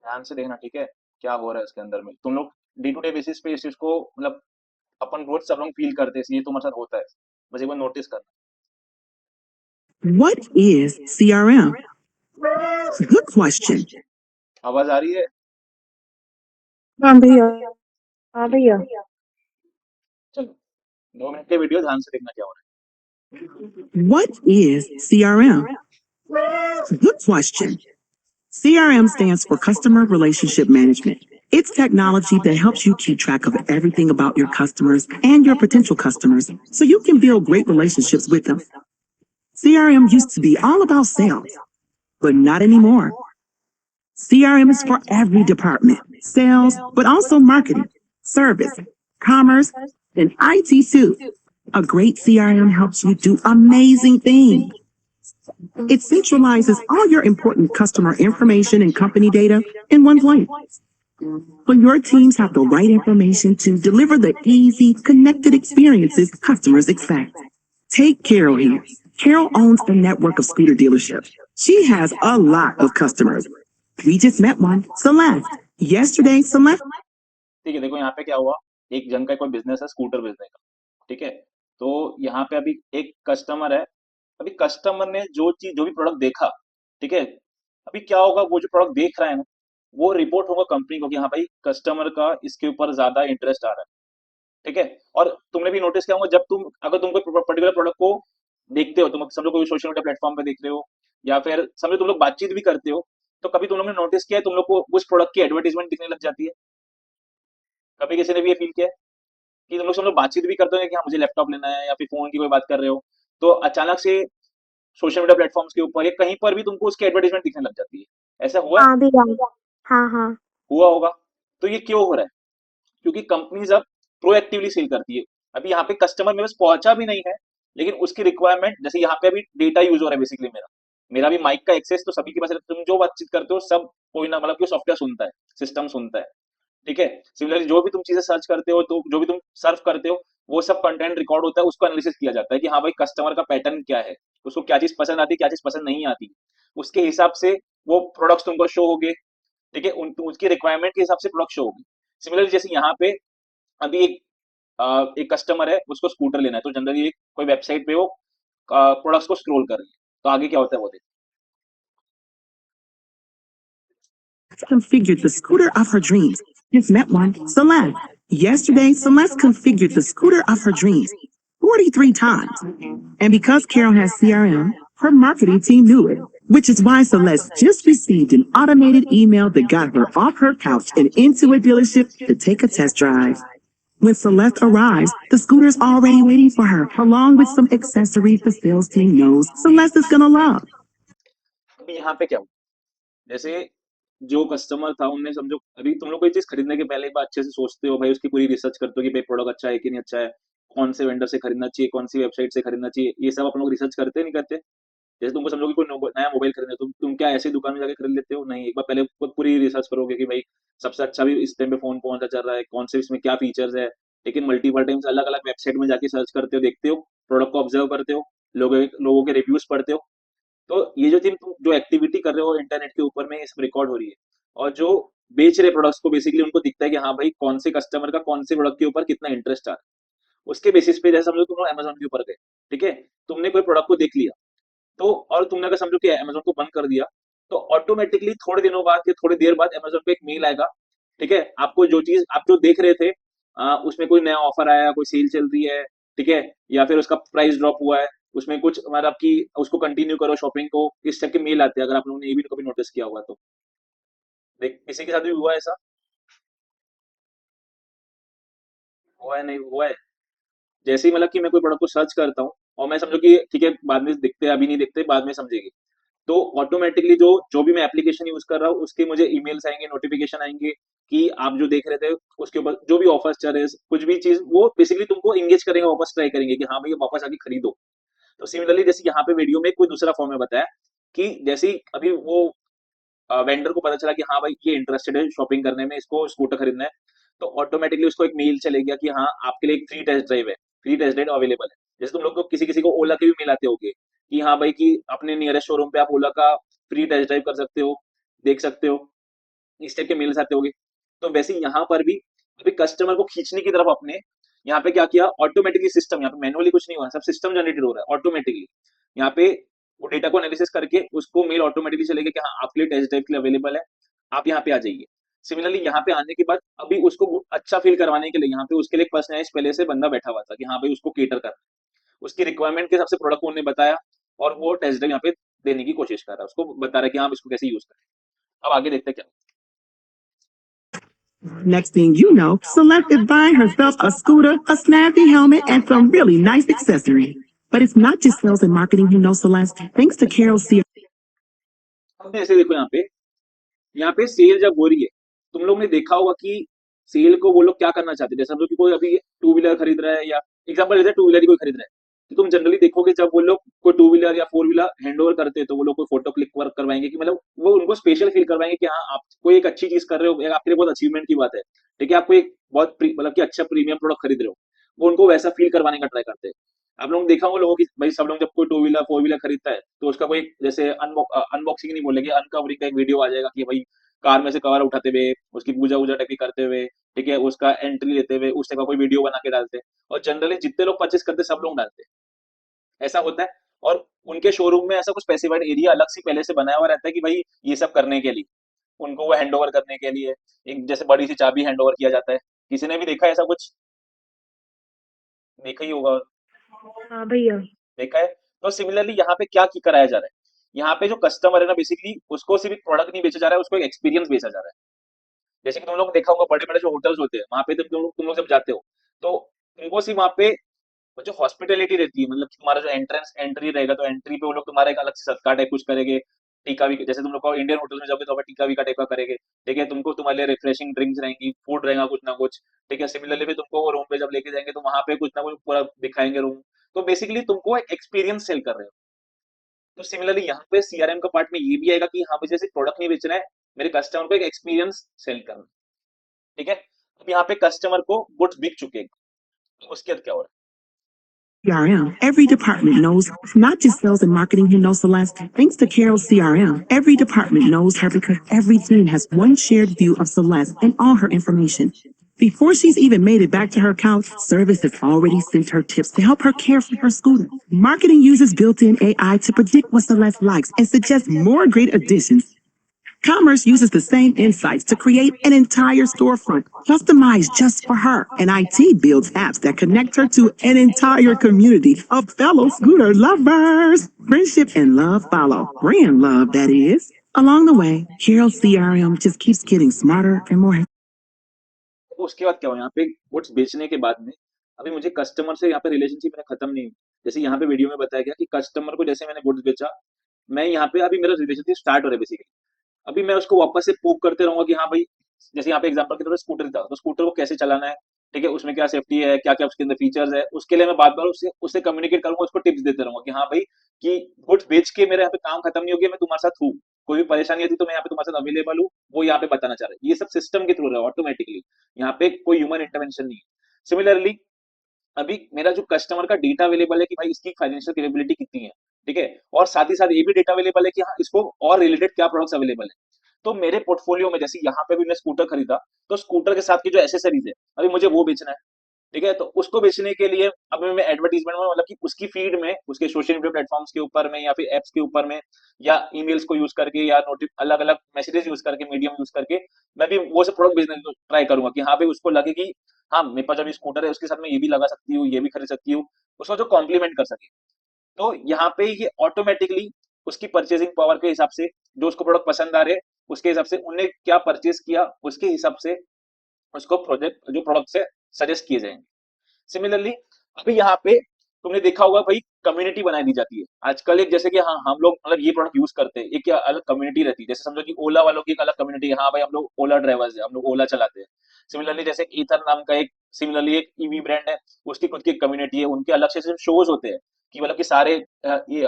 Speaker 1: ध्यान से देखना, ठीक है? क्या हो रहा है इसके अंदर में। तुम लोग डे टू डे बेसिस पे इस चीज को मतलब अपन रोज सब लोग फील करते हैं, ये तुम्हारे साथ होता है। बस एक बार नोटिस करना।
Speaker 5: What is CRM? Good question.
Speaker 1: आवाज आ रही है?
Speaker 2: हाँ भैया। हाँ
Speaker 1: ठीक है,
Speaker 2: भैया।
Speaker 1: चलो 2 मिनट के वीडियो ध्यान से देखना क्या हो रहा
Speaker 5: What is CRM? Good question. CRM stands for Customer Relationship Management. It's technology that helps you keep track of everything about your customers and your potential customers so you can build great relationships with them. CRM used to be all about sales, but not anymore. CRM is for every department, sales, but also marketing, service, commerce, and IT too. A great CRM helps you do amazing things. It centralizes all your important customer information and company data in one place. So your teams have the right information to deliver the easy, connected experiences customers expect. Take Carol here. Carol owns a network of scooter dealerships. She has a lot of customers. We just met one, Celeste. Yesterday, Celeste.
Speaker 1: है। ठीक है, देखो यहाँ पे क्या हुआ। एक जन का कोई बिजनेस है स्कूटर बेचने का, ठीक है? तो यहाँ पे अभी एक कस्टमर है। अभी कस्टमर ने जो चीज जो भी प्रोडक्ट देखा, ठीक है? अभी क्या होगा, वो जो प्रोडक्ट देख रहा है ना, वो रिपोर्ट होगा कंपनी को कि हाँ भाई कस्टमर का इसके ऊपर ज्यादा इंटरेस्ट आ रहा है, ठीक है? और तुमने भी नोटिस किया होगा, जब तुम अगर तुम कोई पर्टिकुलर प्रोडक्ट को देखते हो, तुम समझो कोई सोशल मीडिया प्लेटफॉर्म पे देख रहे हो, या फिर समझो तुम लोग बातचीत भी करते हो, तो कभी तुम लोग ने नोटिस किया है तुम लोग को उस प्रोडक्ट की एडवर्टीजमेंट दिखने लग जाती है? कभी किसी ने भी ये फील किया है कि तुम लोग सब लोग बातचीत भी करते हो कि हाँ मुझे लैपटॉप लेना है, या फिर फोन की कोई बात कर रहे हो, तो अचानक से सोशल मीडिया प्लेटफॉर्म्स के ऊपर या कहीं पर भी तुमको उसकी एडवर्टीजमेंट दिखने लग जाती है? ऐसा हुआ है?
Speaker 2: हाँ भैया। हाँ हाँ।
Speaker 1: हुआ होगा। तो ये क्यों हो रहा है? क्योंकि कंपनीज अब प्रोएक्टिवली सेल करती है। अभी यहाँ पे कस्टमर मेरे पास पहुंचा भी नहीं है, लेकिन उसकी रिक्वायरमेंट, जैसे यहाँ पे अभी डेटा यूज हो रहा है बेसिकली मेरा मेरा भी माइक का एक्सेस तो सभी के पास है, तुम जो बातचीत करते हो सब कोई ना मतलब कोई सॉफ्टवेयर सुनता है, सिस्टम सुनता है, ठीक है? सिमिलरली जो भी तुम चीजें सर्च करते हो, तो जो भी तुम सर्व करते हो, वो सब कंटेंट रिकॉर्ड होता है, उसको एनालिसिस किया जाता है कि हाँ भाई कस्टमर का पैटर्न क्या है, उसको क्या चीज पसंद आती है, क्या चीज पसंद नहीं आती। उसके हिसाब से वो प्रोडक्ट्स तुमको शो होगे, ठीक है? उसकी रिक्वायरमेंट के हिसाब से प्रोडक्ट शो होगी। सिमिलरली जैसे यहाँ पे अभी एक कस्टमर है, उसको स्कूटर लेना है, तो जनरली कोई वेबसाइट पे वो प्रोडक्ट्स को स्क्रॉल कर रही है, तो आगे क्या होता है वो देखो।
Speaker 5: Configured the scooter of her dreams. Just met one, Celeste. Yesterday, Celeste configured the scooter of her dreams 43 times. And because Carol has CRM, her marketing team knew it, which is why Celeste just received an automated email that got her off her couch and into a dealership to take a test drive. When Celeste arrives, the scooter's already waiting for her, along with some accessories the sales team knows Celeste is gonna love.
Speaker 1: अभी यहाँ पे क्या हुआ, जैसे जो कस्टमर था उनने समझो, अभी तुम लोग कोई चीज खरीदने के पहले एक बार अच्छे से सोचते हो भाई, उसकी पूरी रिसर्च करते हो कि भाई प्रोडक्ट अच्छा है कि नहीं अच्छा है, कौन से वेंडर से खरीदना चाहिए, कौन सी वेबसाइट से खरीदना चाहिए, ये सब अपन लोग रिसर्च करते नहीं करते? जैसे तुमको समझो कि कोई नया मोबाइल खरीदना है, तुम क्या ऐसी दुकान में जाके खरीद लेते हो? नहीं, एक बार पहले खुद पूरी रिसर्च करोगे कि भाई सबसे अच्छा भी इस टाइम पे फोन कौन सा चल रहा है, कौन से इसमें क्या फीचर्स है। लेकिन मल्टीपल टाइम्स अलग अलग वेबसाइट में जाके सर्च करते हो, देखते हो, प्रोडक्ट को ऑब्जर्व करते हो, लोगों के रिव्यूज पढ़ते हो। तो ये जो तुम जो एक्टिविटी कर रहे हो इंटरनेट के ऊपर में, ये सब रिकॉर्ड हो रही है। और जो बेच रहे प्रोडक्ट्स को बेसिकली उनको दिखता है कि हाँ भाई कौन से कस्टमर का कौन से प्रोडक्ट के ऊपर कितना इंटरेस्ट आ रहा है। उसके बेसिस पे जैसे समझो तुम लोग अमेज़न के ऊपर गए, ठीक है? तुमने कोई प्रोडक्ट को देख लिया, तो और तुमने अगर समझो कि अमेज़न को बंद कर दिया, तो ऑटोमैटिकली थोड़े दिनों बाद या थोड़ी देर बाद अमेज़न पे एक मेल आएगा, ठीक है? आपको जो चीज़ आप जो देख रहे थे उसमें कोई नया ऑफर आया है, कोई सेल चल रही है, ठीक है? या फिर उसका प्राइस ड्रॉप हुआ है, उसमें कुछ मतलब कि उसको कंटिन्यू करो शॉपिंग को, इस टाइप के मेल आते हैं, अगर आप लोगों ने ये भी कभी नोटिस किया होगा तो। देख किसी के साथ भी हुआ है ऐसा? हुआ है, नहीं हुआ है? जैसे ही मतलब कि मैं कोई प्रोडक्ट को सर्च करता हूँ और मैं समझो कि ठीक है बाद में दिखते हैं, अभी नहीं दिखते, बाद में समझेगी। तो ऑटोमेटिकली जो जो भी मैं एप्लीकेशन यूज कर रहा हूँ उसके मुझे ईमेल्स आएंगे, नोटिफिकेशन आएंगे कि आप जो देख रहे थे उसके ऊपर जो भी ऑफर्स चल रहे हैं, कुछ भी चीज वो बेसिकली तुमको इंगेज करेंगे, वापस ट्राई करेंगे कि हाँ भाई वापस आके खरीदो। तो सिमिलरली जैसे यहाँ पे वीडियो में कोई दूसरा फॉर्म में बताया कि जैसे ही अभी वो वेंडर को पता चला कि हाँ भाई ये इंटरेस्टेड है शॉपिंग करने में, इसको स्कूटर खरीदना है, तो ऑटोमेटिकली उसको एक मेल चले गया कि हाँ आपके लिए एक फ्री टेस्ट ड्राइव है, फ्री टेस्ट ड्राइव अवेलेबल है। जैसे तुम लोग को किसी किसी को ओला के भी मेल आते होंगे कि हाँ भाई कि अपने नियरेस्ट शोरूम पे आप ओला का फ्री टेस्ट ड्राइव कर सकते हो, देख सकते हो, इस टाइप के मेल्स आते होंगे। तो वैसे ही यहाँ पर भी अभी कस्टमर को खींचने की तरफ अपने यहाँ पे क्या किया, ऑटोमेटिकली सिस्टम, यहाँ पे मैनुअली कुछ नहीं हुआ, सब सिस्टम जनरेटेड हो रहा है ऑटोमेटिकली। यहाँ पे वो डेटा को एनालिसिस करके उसको मेल ऑटोमेटिकली चलेगा कि हाँ आपके लिए टेस्ट ड्राइव के लिए अवेलेबल है, आप यहाँ पे आ जाइए। सिमिलरली यहाँ पे आने के बाद अभी उसको अच्छा फील करवाने के लिए यहाँ पे उसके लिए एक पर्सनलाइज पहले से बंदा बैठा हुआ था कि हाँ भाई उसको केटर करना है। उसकी रिक्वायरमेंट के हिसाब से प्रोडक्ट को उन्होंने बताया और वो टेस्ट ड्राइव यहाँ पे देने की कोशिश कर रहा है, उसको बता रहा है कि हाँ आप इसको कैसे यूज करें। अब आगे देखते हैं क्या।
Speaker 5: Next thing you know, Celeste is buying herself a scooter, a snappy helmet, and some really nice accessories. But it's not just sales and marketing who know Celeste. Thanks to Carol C.
Speaker 1: अब जैसे देखो यहाँ पे सेल जब हो रही है, तुम लोग ने देखा होगा कि सेल को वो लोग क्या करना चाहते हैं। जैसे हम लोग की कोई अभी टू व्हीलर खरीद रहा है, या एग्जांपल जैसे टू व्हीलर ही कोई खरीद रहा है, तो तुम जनरली देखोगे जब वो लोग कोई टू व्हीलर या फोर व्हीलर हैंड ओवर करते हैं तो वो लोग कोई फोटो क्लिक वर्क करवाएंगे कि मतलब वो उनको स्पेशल फील करवाएंगे कि हाँ आप कोई एक अच्छी चीज कर रहे हो, आपके लिए बहुत अचीवमेंट की बात है, ठीक है, आप कोई बहुत मतलब कि अच्छा प्रीमियम प्रोडक्ट खरीद रहे हो, वो उनको वैसा फील करवाने का ट्राई करते हैं। आप लोगों ने देखा होगा लोगों की भाई, सब लोग जब कोई टू व्हीलर फोर व्हीलर खरीदता है तो उसका कोई जैसे अनबॉक्सिंग नहीं बोलेंगे, अनकवरिंग का एक वीडियो आ जाएगा कि भाई कार में से कवर उठाते हुए, उसकी पूजा वूजा टाइप की करते हुए, ठीक है, उसका एंट्री लेते हुए, उस टाइप का कोई वीडियो बना के डालते हैं। और जनरली जितने लोग परचेस करते हैं सब लोग डालते हैं, ऐसा होता है। और उनके शोरूम में ऐसा कुछ स्पेसिफाइड एरिया अलग से पहले से बनाया हुआ रहता है कि भाई ये सब करने के लिए उनको वो हैंड ओवर करने के लिए एक जैसे बड़ी सी चाबी हैंड ओवर किया जाता है। किसी ने भी देखा है ऐसा कुछ? देखा ही होगा।
Speaker 2: हाँ भैया।
Speaker 1: देखा है। तो सिमिलरली यहाँ पे क्या कराया जा रहा है, यहाँ पे जो कस्टमर है ना बेसिकली उसको सिर्फ प्रोडक्ट नहीं बेचा जा रहा है, उसको एक एक्सपीरियंस बेचा जा रहा है। जैसे कि तुम लोग ने देखा होगा बड़े बड़े जो होटल्स होते हैं वहां पे तुम लोग जब जाते हो तो तुमको सिर्फ वहां पे वो जो हॉस्पिटैलिटी रहती है, मतलब कि तुम्हारा जो एंट्री रहेगा तो एंट्री पे वो लोग तुम्हारा एक अलग से सत्कार टाइप कुछ करेंगे, टीका भी, जैसे तुम लोग को इंडियन होटल में जाओगे तो वहाँ टीका वीका टाइप का करेंगे, ठीक है, तुमको तुम्हारे लिए रिफ्रेशिंग ड्रिंक्स रहेंगी, फूड रहेगा कुछ ना कुछ, ठीक है। सिमिलरली भी तुमको वो रूम पे जब लेके जाएंगे तो वहां पे कुछ ना कुछ पूरा दिखाएंगे रूम। तो बेसिकली तुमको एक एक्सपीरियंस सेल कर रहे हो। तो सिमिलरली यहाँ पे सीआरएम का पार्ट में ये भी आएगा कि हाँ मुझे सिर्फ प्रोडक्ट नहीं बेचना है, मेरे कस्टमर को एक एक्सपीरियंस सेल करना है, ठीक है। अब यहाँ पे कस्टमर को गुड्स बिक चुके हैं, तो उसके बाद क्या हो रहा
Speaker 5: CRM. Every department knows, not just sales and marketing who knows Celeste. Thanks to Carol CRM, every department knows her because every team has one shared view of Celeste and all her information. Before she's even made it back to her account, service has already sent her tips to help her care for her scooter. Marketing uses built-in AI to predict what Celeste likes and suggest more great additions. Commerce uses the same insights to create an entire storefront customized just for her. And IT builds apps that connect her to an entire community of fellow scooter lovers. Friendship and love follow. Brand love, that is. Along the way, Carol's CRM just keeps getting smarter and more.
Speaker 1: है। तो उसके बाद क्या हो, यहाँ पे गुड्स बेचने के बाद में अभी मुझे कस्टमर से यहाँ पे रिलेशनशिप मैंने खत्म नहीं हुई। जैसे यहाँ पे वीडियो में बताया गया कि कस्टमर को जैसे मैंने गुड्स बेचा, मैं यहाँ पे अभी मेरा रिलेशनशिप स्टार्ट हो रहा है बेसिकली। अभी मैं उसको वापस से पूक करते रहूंगा कि हाँ भाई, जैसे यहाँ पे एग्जांपल के तौर पर स्कूटर था, तो स्कूटर को कैसे चलाना है, ठीक है, उसमें क्या सेफ्टी है, क्या क्या उसके अंदर फीचर्स है, उसके लिए मैं बार बार उससे उससे कम्युनिकेट करूंगा, उसको टिप्स देते रहूंगा कि हाँ भाई कि गुड्स बेच के मेरे यहाँ पे काम खत्म नहीं हो गया, मैं तुम्हारे साथ हूँ, कोई भी परेशानी आती तो मैं यहाँ पे तुम्हारे साथ अवेलेबल हूँ, वो यहाँ पे बताना चाह रहा है। ये सब सिस्टम के थ्रू है ऑटोमेटिकली, यहाँ पे कोई ह्यूमन इंटरवेंशन नहीं है। सिमिलरली अभी मेरा जो कस्टमर का डेटा अवेलेबल है कि भाई इसकी फाइनेंशियल कैपेबिलिटी कितनी है, ठीक है, और साथ ही साथ ये भी डेटा अवेलेबल है कि हाँ इसको और रिलेटेड क्या प्रोडक्ट्स अवेलेबल है। तो मेरे पोर्टफोलियो में जैसे यहाँ पे भी मैं स्कूटर खरीदा, तो स्कूटर के साथ की जो एसेसरीज है अभी मुझे वो बेचना है, ठीक है, तो उसको बेचने के लिए अब मैं एडवर्टीजमेंट में मतलब कि उसकी फीड में, उसके सोशल मीडिया प्लेटफॉर्म्स के ऊपर में या फिर एप्स के ऊपर में या ईमेल्स को यूज करके या नोटिफ अलग अलग मैसेजेस यूज करके मीडियम यूज करके मैं भी वो सब प्रोडक्ट बेचने ट्राई करूंगा कि हाँ भाई उसको लगे कि हाँ मेरे पास जब स्कूटर है उसके साथ मैं ये भी लगा सकती हूँ, ये भी खरीद सकती हूँ, उसको जो कॉम्प्लीमेंट कर सके। तो यहाँ पे ये ऑटोमेटिकली उसकी परचेजिंग पावर के हिसाब से जो उसको प्रोडक्ट पसंद आ रहे हैं उसके हिसाब से उन्हें क्या परचेज किया उसके हिसाब से उसको प्रोजेक्ट जो प्रोडक्ट से सजेस्ट किए जाएंगे। सिमिलरली अभी यहाँ पे तुमने देखा होगा भाई कम्युनिटी बनाई दी जाती है आजकल, एक जैसे कि हाँ हम लोग मतलब ये प्रोडक्ट यूज करते हैं, एक क्या अलग कम्युनिटी रहती है, जैसे समझो कि ओला वालों की एक अलग कम्युनिटी है, हाँ भाई हम लोग ओला ड्राइवर्स है, हम लोग ओला चलाते हैं। सिमिलरली जैसे ईथर नाम का एक सिमिलरली एक ईवी ब्रांड है, उसकी खुद की कम्युनिटी है, उनके अलग से शोज होते हैं कि मतलब कि सारे ये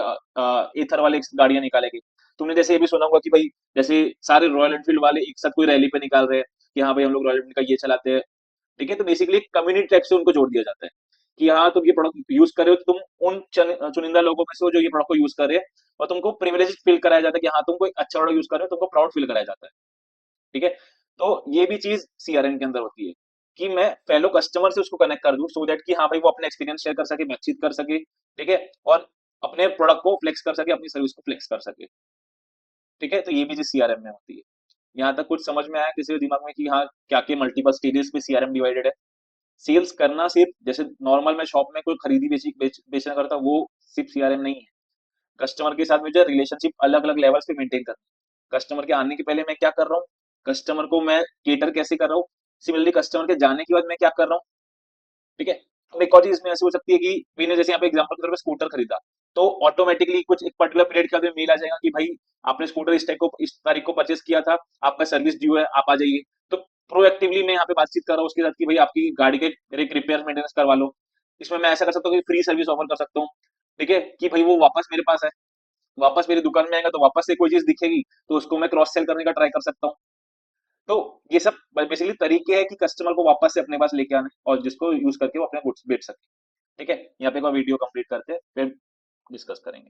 Speaker 1: ईथर वाले गाड़ियां निकालेंगे। तुमने जैसे ये भी सुना होगा कि भाई जैसे सारे रॉयल एनफील्ड वाले एक साथ कोई रैली पे निकाल रहे हैं कि हाँ भाई हम लोग रॉयल एनफील्ड का ये चलाते हैं। ठीक है, तो बेसिकली कम्युनिटी टाइप से उनको जोड़ दिया जाता है कि हाँ तुम ये प्रोडक्ट यूज कर रहे हो तो तुम उन चुनिंदा लोगों में से हो जो ये प्रोडक्ट को यूज कर रहे हैं, और तुमको प्रिविलेज फील कराया जाता है कि हाँ तुम कोई अच्छा प्रोडक्ट यूज कर रहे हो, तुमको प्राउड फील कराया जाता है। ठीक है, तो ये भी चीज सीआरएम के अंदर होती है कि मैं फेलो कस्टमर से उसको कनेक्ट कर दूं सो दैट कि हाँ भाई वो अपने एक्सपीरियंस शेयर कर सके, बातचीत कर सके। ठीक है, और अपने प्रोडक्ट को फ्लेक्स कर सके, अपनी सर्विस को फ्लेक्स कर सके। ठीक है, तो ये भी चीज सीआरएम में होती है। यहाँ तक कुछ समझ में आया किसी के दिमाग में कि हाँ क्या क्या मल्टीपल स्टेजेस में सीआरएम डिवाइडेड है? सेल्स करना सिर्फ जैसे नॉर्मल मैं शॉप में कोई खरीदी बेचना करता हूँ वो सिर्फ सीआरएम नहीं है। कस्टमर के साथ मुझे रिलेशनशिप अलग अलग लेवल्स पे मेंटेन करना, कस्टमर के आने के पहले मैं क्या कर रहा हूँ, कस्टमर को मैं केटर कैसे कर रहा हूँ, सिमिलरली कस्टमर के जाने के बाद मैं क्या कर रहा हूँ। ठीक है, अब एक और चीज इसमें ऐसी हो सकती है कि मैंने जैसे यहाँ पे एग्जांपल के तौर पे स्कूटर खरीदा, तो ऑटोमेटिकली कुछ एक पर्टिकुलर पीरियड के बाद मेल आ जाएगा कि भाई आपने स्कूटर इस टाइप को इस तारीख को परचेस किया था, आपका सर्विस ड्यू है, आप आ जाइए। तो प्रोएक्टिवली मैं यहाँ पे बातचीत कर रहा हूँ उसके साथ कि भाई आपकी गाड़ी के एक रिपेयर मेंटेनेंस करवा लो। इसमें मैं ऐसा कर सकता हूँ कि फ्री सर्विस ऑफर कर सकता हूँ। ठीक है, कि भाई वो वापस मेरे पास है, वापस मेरी दुकान में आएगा तो वापस से कोई चीज दिखेगी तो उसको मैं क्रॉस सेल करने का ट्राई कर सकता हूँ। तो ये सब बेसिकली तरीके हैं कि कस्टमर को वापस से अपने पास लेके आने और जिसको यूज करके वो अपने गुड्स बेच सके। ठीक है, यहाँ पे एक बार वीडियो कंप्लीट करते हैं फिर डिस्कस करेंगे।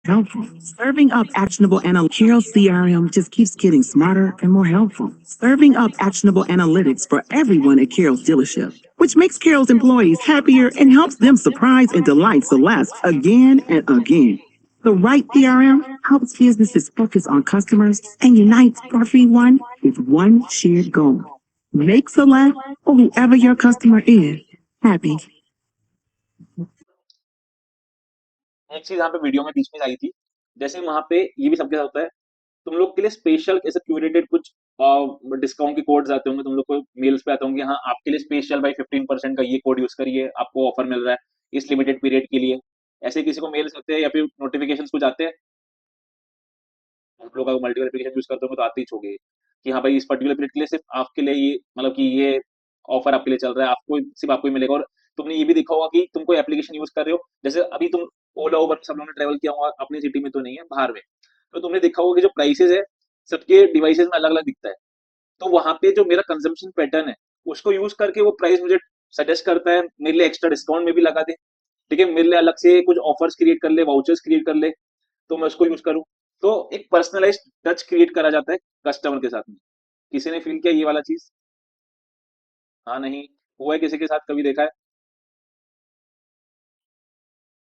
Speaker 5: Helpful. Serving up actionable analytics. Carol CRM just keeps getting smarter and more helpful. Serving up actionable analytics for everyone at Carol's dealership, which makes Carol's employees happier and helps them surprise and delight Celeste again and again. The right CRM helps businesses focus on customers and unites everyone with one shared goal. Make Celeste, or whoever your customer is, happy.
Speaker 1: एक चीज यहाँ पे वीडियो में बीच में आई थी, जैसे वहां पे ये भी सबके साथ होता है, तुम लोग के लिए स्पेशल ऐसे क्यूरेटेड कुछ डिस्काउंट के कोड्स आते होंगे, तुम लोग को मेल्स पे आते होंगे, हाँ आपके लिए स्पेशल भाई 15% का ये कोड यूज करिए, आपको ऑफर मिल रहा है इस लिमिटेड पीरियड के लिए। ऐसे किसी को मेल्स आते हैं या फिर नोटिफिकेशन कुछ आते हैं? आप लोग अगर मल्टीपल एप्लीकेशन यूज करते होंगे तो आते ही होंगे कि हाँ भाई इस पर्टिकुलर पीरियड के लिए सिर्फ आपके लिए ये मतलब कि ये ऑफर आपके लिए चल रहा है, आपको सिर्फ आपको ही मिलेगा। और तुमने ये भी देखा होगा कि तुम कोई एप्लीकेशन यूज कर रहे हो, जैसे अभी तुम ओला उबर सब लोगों ने ट्रेवल किया होगा, अपनी सिटी में तो नहीं है बाहर में, तो तुमने देखा होगा कि जो प्राइसेस है सबके डिवाइसेस में अलग अलग दिखता है। तो वहां पे जो मेरा कंजम्पशन पैटर्न है उसको यूज करके वो प्राइस मुझे सजेस्ट करता है, मेरे लिए एक्स्ट्रा डिस्काउंट में भी लगा दे। ठीक है, मेरे लिए अलग से कुछ ऑफर्स क्रिएट कर ले, वाउचर्स क्रिएट कर ले, तो मैं उसको यूज करूँ। तो एक पर्सनलाइज टच क्रिएट करा जाता है कस्टमर के साथ में। किसी ने फील किया ये वाला चीज? हाँ नहीं हुआ है किसी के साथ, कभी देखा है?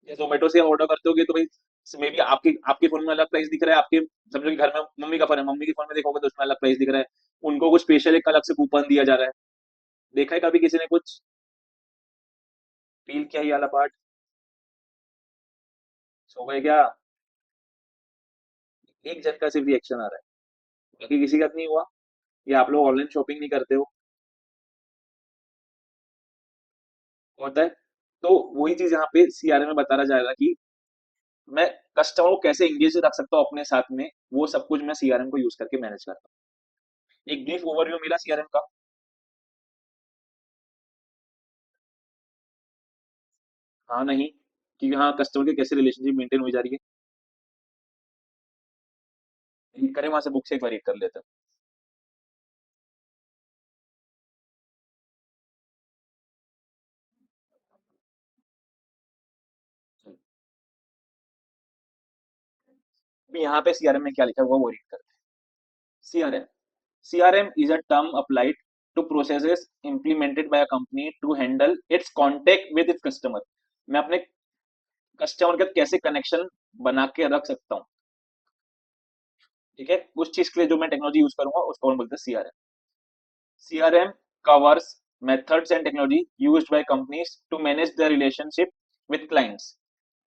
Speaker 1: या जोमेटो से ऑर्डर करते होगे तो भाई मे बी आपके आपके फोन में अलग प्राइस दिख रहा है, आपके समझो कि घर में मम्मी का फोन है, मम्मी के फोन में देखोगे तो उसमें अलग प्राइस दिख रहा है, उनको कुछ स्पेशल एक अलग से कूपन दिया जा रहा है। देखा है कभी किसी ने कुछ फील किया ये वाला पार्ट? सो गए क्या? एक जन का सिर्फ रिएक्शन आ रहा है, बाकी किसी का नहीं हुआ? या आप लोग ऑनलाइन शॉपिंग नहीं करते हो? होता है। तो वही चीज यहाँ पे सीआरएम में बताया जाएगा कि मैं कस्टमर को कैसे एंगेज रख सकता हूँ अपने साथ में, वो सब कुछ मैं सीआरएम को यूज करके मैनेज करता हूँ। एक ब्रीफ ओवरव्यू मिला सीआरएम का। हाँ नहीं, कि हाँ कस्टमर के कैसे रिलेशनशिप मेंटेन हो जा रही है, करें वहां से बुक से एक बार read कर लेते हैं। अभी यहाँ पे सीआरएम में क्या लिखा हुआ वो रीड करते हैं। CRM, CRM is a term applied to processes implemented by a company to handle its contact with its customer। मैं अपने कस्टमर के साथ कैसे कनेक्शन बना के रख सकता हूँ, ठीक है। उस चीज के लिए जो मैं टेक्नोलॉजी यूज करूंगा उसको हम बोलते हैं CRM. CRM covers methods and technology used by companies to manage their relationship with clients।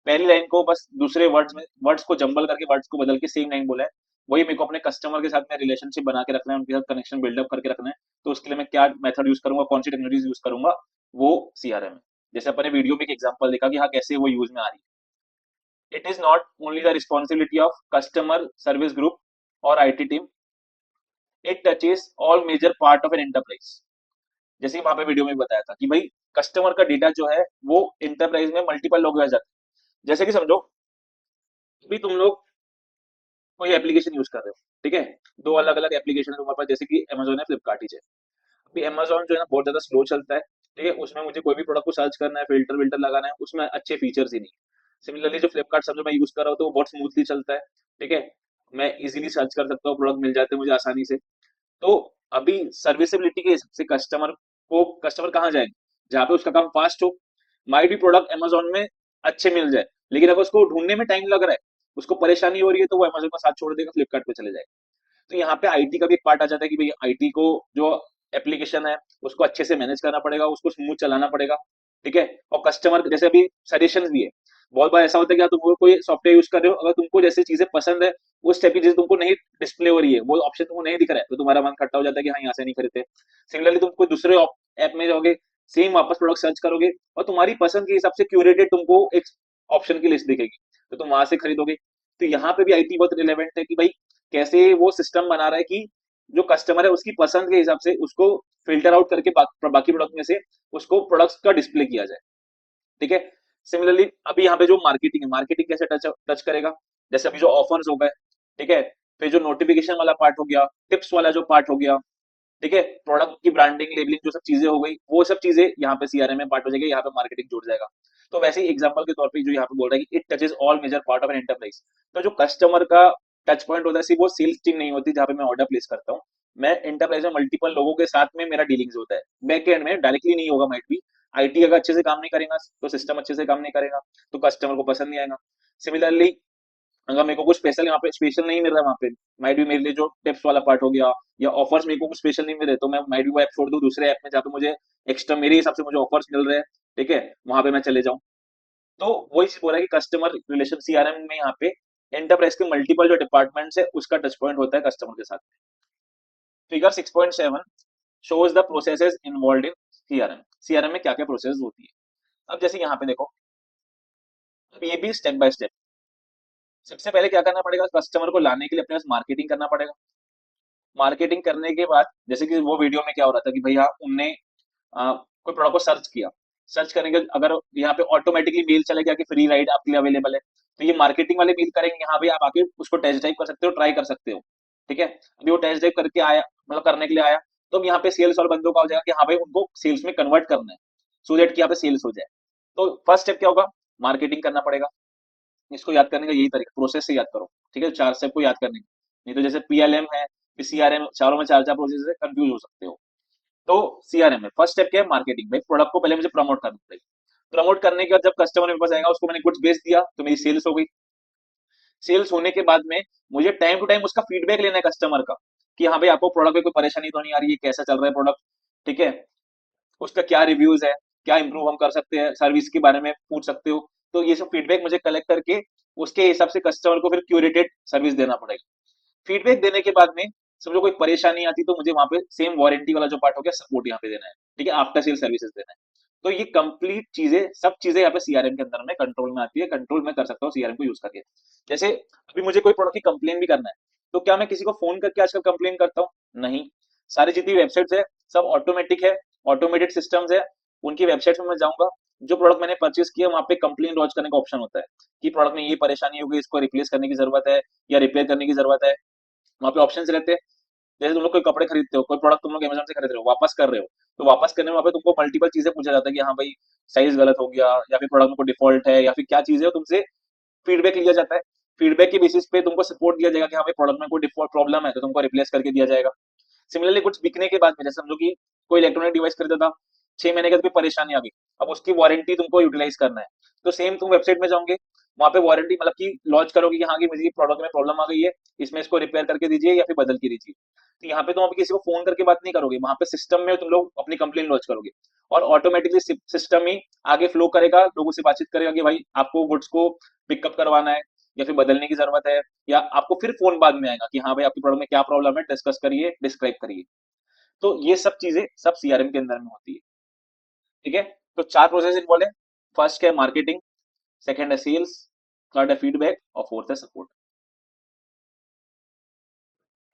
Speaker 1: पहली लाइन को बस दूसरे वर्ड्स को जंबल करके वर्ड्स को बदल के सेम लाइन बोला है, वही मेरे को अपने कस्टमर के साथ में रिलेशनशिप बना के रखना है, उनके साथ कनेक्शन बिल्डअप करके रखना है। तो उसके लिए मैं क्या मेथड यूज करूंगा, कौन सी टेक्नोलॉजी यूज करूंगा, वो सीआरएम है। जैसे अपने वीडियो में एक एग्जांपल देखा कि हाँ कैसे वो यूज में आ रही है। It is not only the responsibility of customer service group और IT team, it touches all major part of an enterprise. जैसे वहां पे वीडियो में बताया था कि भाई कस्टमर का डेटा जो है वो एंटरप्राइज में मल्टीपल लोग आ जाते हैं। जैसे कि समझो भी तुम लोग कोई एप्लीकेशन यूज कर रहे हो, ठीक है, दो अलग अलग एप्लीकेशन है तुम्हारे पास, जैसे कि अमेजोन है, फ्लिपकार्ट ही है। अभी अमेजोन जो है ना बहुत ज्यादा स्लो चलता है, ठीक है, उसमें मुझे कोई भी प्रोडक्ट को सर्च करना है, फिल्टर विल्टर लगाना है, उसमें अच्छे फीचर्स ही नहीं। सिमिलरली जो फ्लिपकार्ट सब जो मैं यूज कर रहा हूँ तो वो बहुत स्मूथली चलता है, ठीक है, मैं इजीली सर्च कर सकता हूँ, प्रोडक्ट मिल जाते हैं मुझे आसानी से। तो अभी सर्विसेबिलिटी के हिसाब से कस्टमर कहाँ जाएगा, जहाँ पे उसका काम फास्ट हो। माइट भी प्रोडक्ट अमेजोन में अच्छे मिल जाए, लेकिन अगर उसको ढूंढने में टाइम लग रहा है, उसको परेशानी हो रही है, तो वो अमेजोन का साथ छोड़ देगा, फ्लिपकार्ट पे चले जाएगा। तो यहाँ पे आईटी का भी एक पार्ट आ जाता है कि भाई आईटी को जो एप्लीकेशन है उसको अच्छे से मैनेज करना पड़ेगा, उसको स्मूथ चलाना पड़ेगा, ठीक है। और कस्टमर जैसे अभी सजेशन भी है, बहुत बार ऐसा होता है कि तुम कोई सॉफ्टवेयर यूज कर रहे हो, अगर तुमको जैसी चीजें पसंद है, उस टाइप की चीजें तुमको नहीं डिस्प्ले हो रही है, वो ऑप्शन तुमको नहीं दिख रहा है, तो तुम्हारा मन खट्टा हो जाता है कि हाँ यहाँ से नहीं खरीदते। सिमिलरली तुम कोई दूसरे ऐप में जाओगे, सेम वापस प्रोडक्ट सर्च करोगे और तुम्हारी पसंद के हिसाब से क्यूरेटेड तुमको एक ऑप्शन की लिस्ट दिखेगी, तो तुम वहां से खरीदोगे। तो यहाँ पे भी आईटी बहुत रिलेवेंट है कि भाई कैसे वो सिस्टम बना रहा है कि जो कस्टमर है उसकी पसंद के हिसाब से उसको फिल्टर आउट करके बाकी प्रोडक्ट में से उसको प्रोडक्ट्स का डिस्प्ले किया जाए, ठीक है। सिमिलरली अभी यहाँ पे जो मार्केटिंग है, मार्केटिंग कैसे टच करेगा, जैसे अभी जो ऑफर्स हो गए, ठीक है, फिर जो नोटिफिकेशन वाला पार्ट हो गया, टिप्स वाला जो पार्ट हो गया, ठीक है, प्रोडक्ट की ब्रांडिंग लेबलिंग जो सब चीजें हो गई, वो सब चीजें यहाँ पे सीआरएम में पार्ट हो जाएगी, यहाँ पे मार्केटिंग जुड़ जाएगा। तो वैसे ही एग्जांपल के तौर पे जो यहाँ पे बोल रहा है कि it touches all major part of an enterprise, तो जो कस्टमर का टच पॉइंट होता है सिर्फ वो सेल्स टीम नहीं होती जहाँ पे मैं ऑर्डर प्लेस करता हूँ, मैं एंटरप्राइज में मल्टीपल लोगों के साथ में मेरा डीलिंग्स होता है। बैक एंड में डायरेक्टली नहीं होगा, माइट भी आईटी अगर अच्छे से काम नहीं करेगा तो सिस्टम अच्छे से काम नहीं करेगा, तो कस्टमर को पसंद नहीं आएगा। सिमिलरली अगर मेरे को कुछ स्पेशल यहाँ पे स्पेशल नहीं मिल रहा, वहाँ पे माइट भी मेरे लिए जो टिप्स वाला पार्ट हो गया या ऑफर्स मेरे को कुछ स्पेशल नहीं मिल रहे, तो मैं माइट भी वो ऐप छोड़ दूं दूसरे ऐप में जहाँ पे मुझे एक्स्ट्रा मेरे हिसाब से मुझे ऑफर्स मिल रहे हैं, ठीक है, वहां पे मैं चले जाऊं। तो वही चीज बोल रहा है कि कस्टमर रिलेशन सीआरएम में यहाँ पे एंटरप्राइज के मल्टीपल जो डिपार्टमेंट्स है उसका टच पॉइंट होता है कस्टमर के साथ। Figure 6.7 shows the processes involved in CRM. CRM में क्या क्या प्रोसेस होती है। अब जैसे यहाँ पे देखो, अब ये भी स्टेप बाय स्टेप। सबसे पहले क्या करना पड़ेगा, कस्टमर को लाने के लिए अपने पास मार्केटिंग करना पड़ेगा। मार्केटिंग करने के बाद जैसे कि वो वीडियो में क्या हो रहा था कि भैया उनने कोई प्रोडक्ट को सर्च किया, सर्च करने के अगर यहाँ पे ऑटोमेटिकली मेल चले गया कि फ्री राइड आपके लिए अवेलेबल है, तो ये मार्केटिंग वाले मेल करेंगे, यहाँ पे आप आके उसको टेस्ट ड्राइव कर सकते हो, ट्राई कर सकते हो, ठीक है। अभी वो टेस्ट ड्राइव करके आया, मतलब करने के लिए आया, तो अब यहाँ पे सेल्स और बंदों का हो जाएगा कि हाँ भाई उनको सेल्स में कन्वर्ट करना है, सो दैट कि यहाँ पे सेल्स हो जाए। तो फर्स्ट स्टेप क्या होगा, मार्केटिंग करना पड़ेगा। इसको याद करने का यही तरीका, प्रोसेस से याद करो, ठीक है, 4 स्टेप को याद करने का। नहीं तो जैसे पीएलएम है, सीआरएम, चारों में 4 प्रोसेस है, कंफ्यूज हो सकते हो। तो सीआरएम में फर्स्ट स्टेप क्या है, मार्केटिंग। भाई प्रोडक्ट को पहले मुझे प्रमोट करना पड़ेगा, प्रमोट करने के बाद जब कस्टमर मेरे पास आएगा, उसको मैंने गुड्स बेच दिया तो मेरी सेल्स हो गई। सेल्स होने के बाद में मुझे टाइम टू टाइम उसका फीडबैक लेना है कस्टमर का कि हाँ भाई आपको प्रोडक्ट में कोई परेशानी तो नहीं आ रही है, कैसा चल रहा है प्रोडक्ट, ठीक है, उसका क्या रिव्यूज है, क्या इंप्रूव हम कर सकते हैं, सर्विस के बारे में पूछ सकते हो। तो ये सब फीडबैक मुझे कलेक्ट करके उसके हिसाब से कस्टमर को फिर क्यूरेटेड सर्विस देना पड़ेगा। फीडबैक देने के बाद में समझो कोई परेशानी आती तो मुझे वहां पे सेम वारंटी वाला जो पार्ट हो गया सपोर्ट यहाँ पे देना है, ठीक है, आफ्टर सेल सर्विसेज देना है। तो ये कंप्लीट चीजें, सब चीजें यहाँ पे सीआरएम के अंदर में कंट्रोल में आती है, कंट्रोल में कर सकता हूँ सीआरएम को यूज करके। जैसे अभी मुझे कोई प्रोडक्ट की कंप्लेन भी करना है, तो क्या मैं किसी को फोन करके आजकल कंप्लेन करता हूँ? नहीं, सारी जितनी वेबसाइट्स है सब ऑटोमेटिक है, ऑटोमेटेड सिस्टम्स है, उनकी वेबसाइट में मैं जाऊंगा, जो प्रोडक्ट मैंने परचेज किया वहां पे कंप्लेन लॉन्च करने का ऑप्शन होता है कि प्रोडक्ट में ये परेशानी हो गई, इसको रिप्लेस करने की जरूरत है या रिपेयर करने की जरूरत है, वहां पे ऑप्शंस रहते हैं। जैसे तुम लोग कोई कपड़े खरीदते हो, कोई प्रोडक्ट तुम लोग अमेजन से खरीद रहे हो, वापस कर रहे हो, तो वापस करने में वहां पे तुमको मल्टीपल चीजें पूछा जाता है कि हाँ भाई साइज गलत हो गया, या फिर प्रोडक्ट में कोई डिफॉल्ट है, या फिर क्या चीज है, तुमसे फीडबैक लिया जाता है। फीडबैक के बेसिस पे तुमको सपोर्ट दिया जाएगा कि हाँ भाई प्रोडक्ट में कोई डिफॉल्ट प्रॉब्लम है तो तुमको रिप्लेस करके दिया जाएगा। सिमिलरली कुछ बिकने के बाद में, जैसे समझो कि कोई इलेक्ट्रॉनिक डिवाइस खरीदा था, 6 महीने के बाद कोई परेशानी आ गई, अब उसकी वारंटी तुमको यूटिलाइज करना है, तो सेम तुम वेबसाइट में जाओगे, वहां पे वारंटी मतलब कि लॉन्च करोगे कि हाँ कि मुझे प्रोडक्ट में प्रॉब्लम आ गई है, इसमें इसको रिपेयर करके दीजिए या फिर बदल के दीजिए। तो यहाँ पे तुम अभी किसी को फोन करके बात नहीं करोगे, वहां पे सिस्टम में तुम लोग अपनी कंप्लेन लॉन्च करोगे और ऑटोमेटिकली सिस्टम ही आगे फ्लो करेगा, लोगों से बातचीत करेगा कि भाई आपको गुड्स को पिकअप करवाना है या फिर बदलने की जरूरत है, या आपको फिर फोन बाद में आएगा कि हाँ भाई आपके प्रोडक्ट में क्या प्रॉब्लम है, डिस्कस करिए, डिस्क्राइब करिए। तो ये सब चीजें सब सीआरएम के अंदर में होती है। ठीक है, तो 4 प्रोसेस इन्वॉल्व है। फर्स्ट है मार्केटिंग, सेकंड है सेल्स, थर्ड है फीडबैक और फोर्थ है support.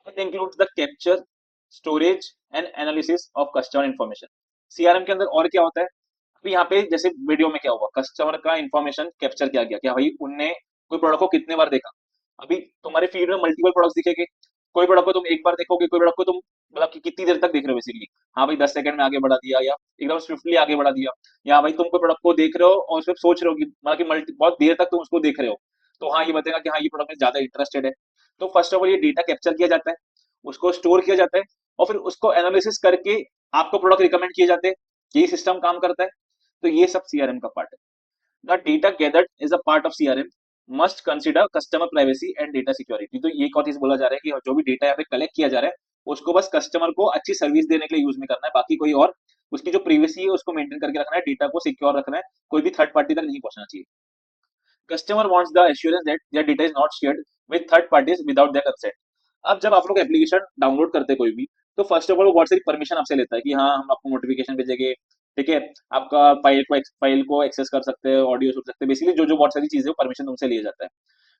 Speaker 1: It includes the capture, storage and analysis of customer information. CRM के अंदर और क्या होता है, अभी यहाँ पे जैसे वीडियो में क्या हुआ, कस्टमर का इन्फॉर्मेशन कैप्चर किया गया, क्या भाई उनने कोई प्रोडक्ट को कितने बार देखा। अभी तुम्हारे फीड में मल्टीपल प्रोडक्ट्स दिखेंगे, कोई प्रोडक्ट को तुम एक बार देखोगे, कोई प्रोडक्ट को तुम मतलब कि कितनी देर तक देख रहे हो बेसिकली, हाँ भाई 10 सेकंड में आगे बढ़ा दिया या एकदम स्विफ्टली आगे बढ़ा दिया, या भाई तुम कोई प्रोडक्ट को देख रहे हो और उसमें सोच रहे हो कि मतलब कि मल्टी बहुत देर तक तुम उसको देख रहे हो, तो हाँ ये बताएगा कि हाँ ये प्रोडक्ट में ज्यादा इंटरेस्टेड है। तो फर्स्ट ऑफ ऑल ये डेटा कैप्चर किया जाता है, उसको स्टोर किया जाता है और फिर उसको एनालिसिस करके आपको प्रोडक्ट रिकमेंड किए जाते हैं। यही सिस्टम काम करता है। तो ये सब सीआरएम का पार्ट है। The data gathered is a part of CRM must consider customer privacy and data security. तो ये एक बोला जा रहा है कि जो भी डेटा यहाँ पे कलेक्ट किया जा रहा है उसको बस कस्टमर को अच्छी सर्विस देने के लिए यूज में करना है, बाकी कोई और उसकी जो प्रिवेसी है उसको मेंटेन करके रखना है, डेटा को सिक्योर रखना है, कोई भी थर्ड पार्टी तक नहीं पहुंचना चाहिए। Customer wants the assurance that there data is not shared with third parties without their consent. अब जब आप लोग एप्लीकेशन डाउनलोड करते हैं कोई भी, तो फर्स्ट ऑफ ऑल वो बहुत सारी परमिशन आपसे लेता है कि हाँ हम आपको नोटिफिकेशन भेजेंगे, ठीक है, आपका फाइल को एक्सेस कर सकते हैं, ऑडियो सुन सकते हैं, बेसिकली जो जो बहुत सारी चीजें परमिशन तुमसे लिया जाता है।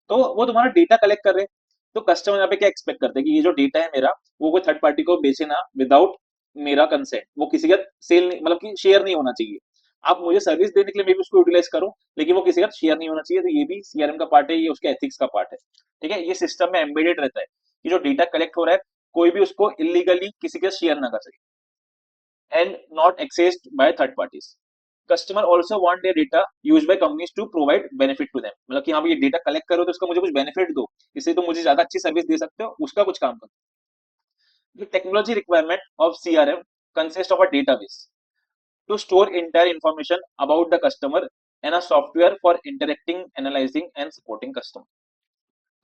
Speaker 1: तो वो तुम्हारा डेटा कलेक्ट कर रहे हैं। तो कस्टमर यहाँ पे क्या एक्सपेक्ट करते हैं कि ये जो डेटा है मेरा, वो कोई थर्ड पार्टी को बेचे ना विदाउट मेरा कंसेंट, वो किसी का सेल मतलब कि शेयर नहीं होना चाहिए। आप मुझे सर्विस देने के लिए मैं भी उसको यूटिलाइज करूं, लेकिन वो किसी का शेयर नहीं होना चाहिए। तो ये भी सीआरएम का पार्ट है, ये उसके एथिक्स का पार्ट है। ठीक है, ये सिस्टम में एम्बेडेड रहता है कि जो डेटा कलेक्ट हो रहा है कोई भी उसको इलीगली किसी के शेयर ना कर सके and not accessed by third parties. Customer also want their data used by companies to provide benefit to them, मतलब कि हाँ ये डेटा कलेक्ट करो तो उसका मुझे कुछ बेनिफिट दो, इससे तो मुझे ज्यादा अच्छी सर्विस दे सकते हो, उसका कुछ काम करो। The technology requirement of CRM consists of a database to store entire information about the customer and a software for interacting, analyzing and supporting customer।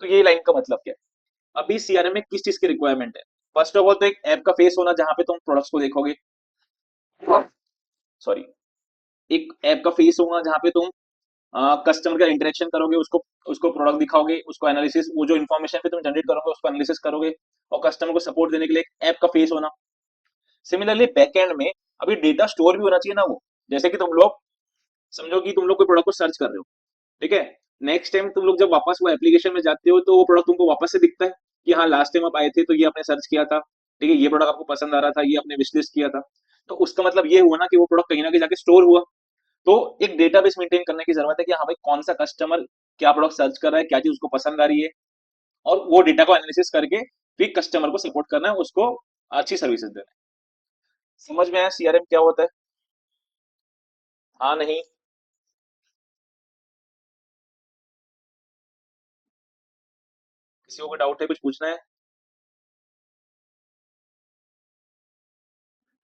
Speaker 1: तो ये लाइन का मतलब क्या है, अभी सीआरएम में किस चीज की रिक्वायरमेंट है। फर्स्ट ऑफ ऑल तो एक ऐप का फेस होना जहां पे तुम प्रोडक्ट्स को देखोगे, सॉरी, एक ऐप का फेस होगा जहां पे तुम कस्टमर का इंटरेक्शन करोगे, उसको उसको प्रोडक्ट दिखाओगे, उसको एनालिसिस, वो जो इन्फॉर्मेशन पे तुम जनरेट करोगे उसको एनालिसिस करोगे और कस्टमर को सपोर्ट देने के लिए एक ऐप का फेस होना। सिमिलरली बैकएंड में अभी डेटा स्टोर भी होना चाहिए ना, वो जैसे कि तुम लोग समझो कि तुम लोग कोई प्रोडक्ट को सर्च कर रहे हो, ठीक है, नेक्स्ट टाइम तुम लोग जब वापस वो एप्लीकेशन में जाते हो तो वो प्रोडक्ट तुमको वापस से दिखता है कि हाँ लास्ट टाइम आप आए थे तो ये आपने सर्च किया था, ठीक है, ये प्रोडक्ट आपको पसंद आ रहा था, ये आपने विश लिस्ट किया था। तो उसका मतलब ये हुआ ना कि वो प्रोडक्ट कहीं ना कहीं जाके स्टोर हुआ। तो एक डेटाबेस मेंटेन करने की जरूरत है कि हाँ भाई कौन सा कस्टमर क्या प्रोडक्ट सर्च कर रहा है, क्या चीज उसको पसंद आ रही है, और वो डेटा को एनालिसिस करके फिर कस्टमर को सपोर्ट करना है, उसको अच्छी सर्विसेज देना है। समझ में आया सीआरएम क्या होता है? हाँ नहीं? किसी को कोई डाउट है, कुछ पूछना है?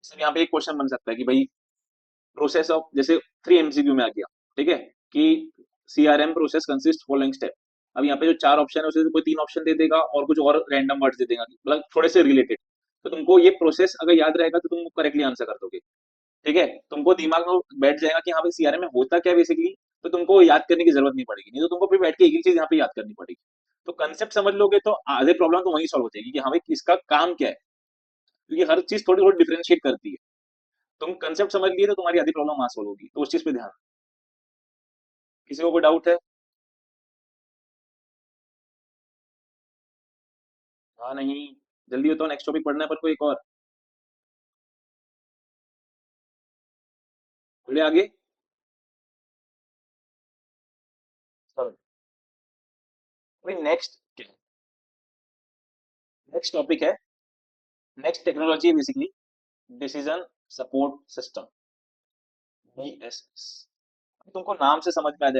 Speaker 1: सर यहाँ पे एक क्वेश्चन बन सकता है कि भाई प्रोसेस ऑफ, जैसे 3 MCQ में आ गया, ठीक है, कि CRM process consist following step. अब यहाँ पे जो 4 ऑप्शन है उसमें से कोई 3 ऑप्शन दे देगा और कुछ और रैंडम वर्ड्स दे देगा, मतलब थोड़े से रिलेटेड। तो तुमको ये प्रोसेस अगर याद रहेगा तो तुम करेक्टली आंसर कर दोगे। ठीक है, तुमको दिमाग में बैठ जाएगा कि हाँ भाई सीआरएम में होता क्या बेसिकली, तो तुमको याद करने की जरूरत नहीं पड़ेगी, नहीं तो तुमको फिर बैठ के एक एक चीज यहाँ पे याद करनी पड़ेगी। तो कंसेप्ट समझ लोगे तो आधे प्रॉब्लम तो वहीं सॉल्व हो जाएगी कि हाँ भाई इसका काम क्या है, क्योंकि हर चीज थोड़ी थोड़ी डिफरेंशिएट करती है। तुम कंसेप्ट समझ लिए तो तुम्हारी आधी प्रॉब्लम वहां सॉल्व होगी, तो उस चीज पे ध्यान। किसी को कोई डाउट है? हाँ नहीं? जल्दी बताओ, नेक्स्ट टॉपिक पढ़ना है पर कोई एक और बोले आगे। चलो नेक्स्ट, नेक्स्ट टॉपिक है, next technology basically decision support system, DSS। तुमको नाम से समझ में आ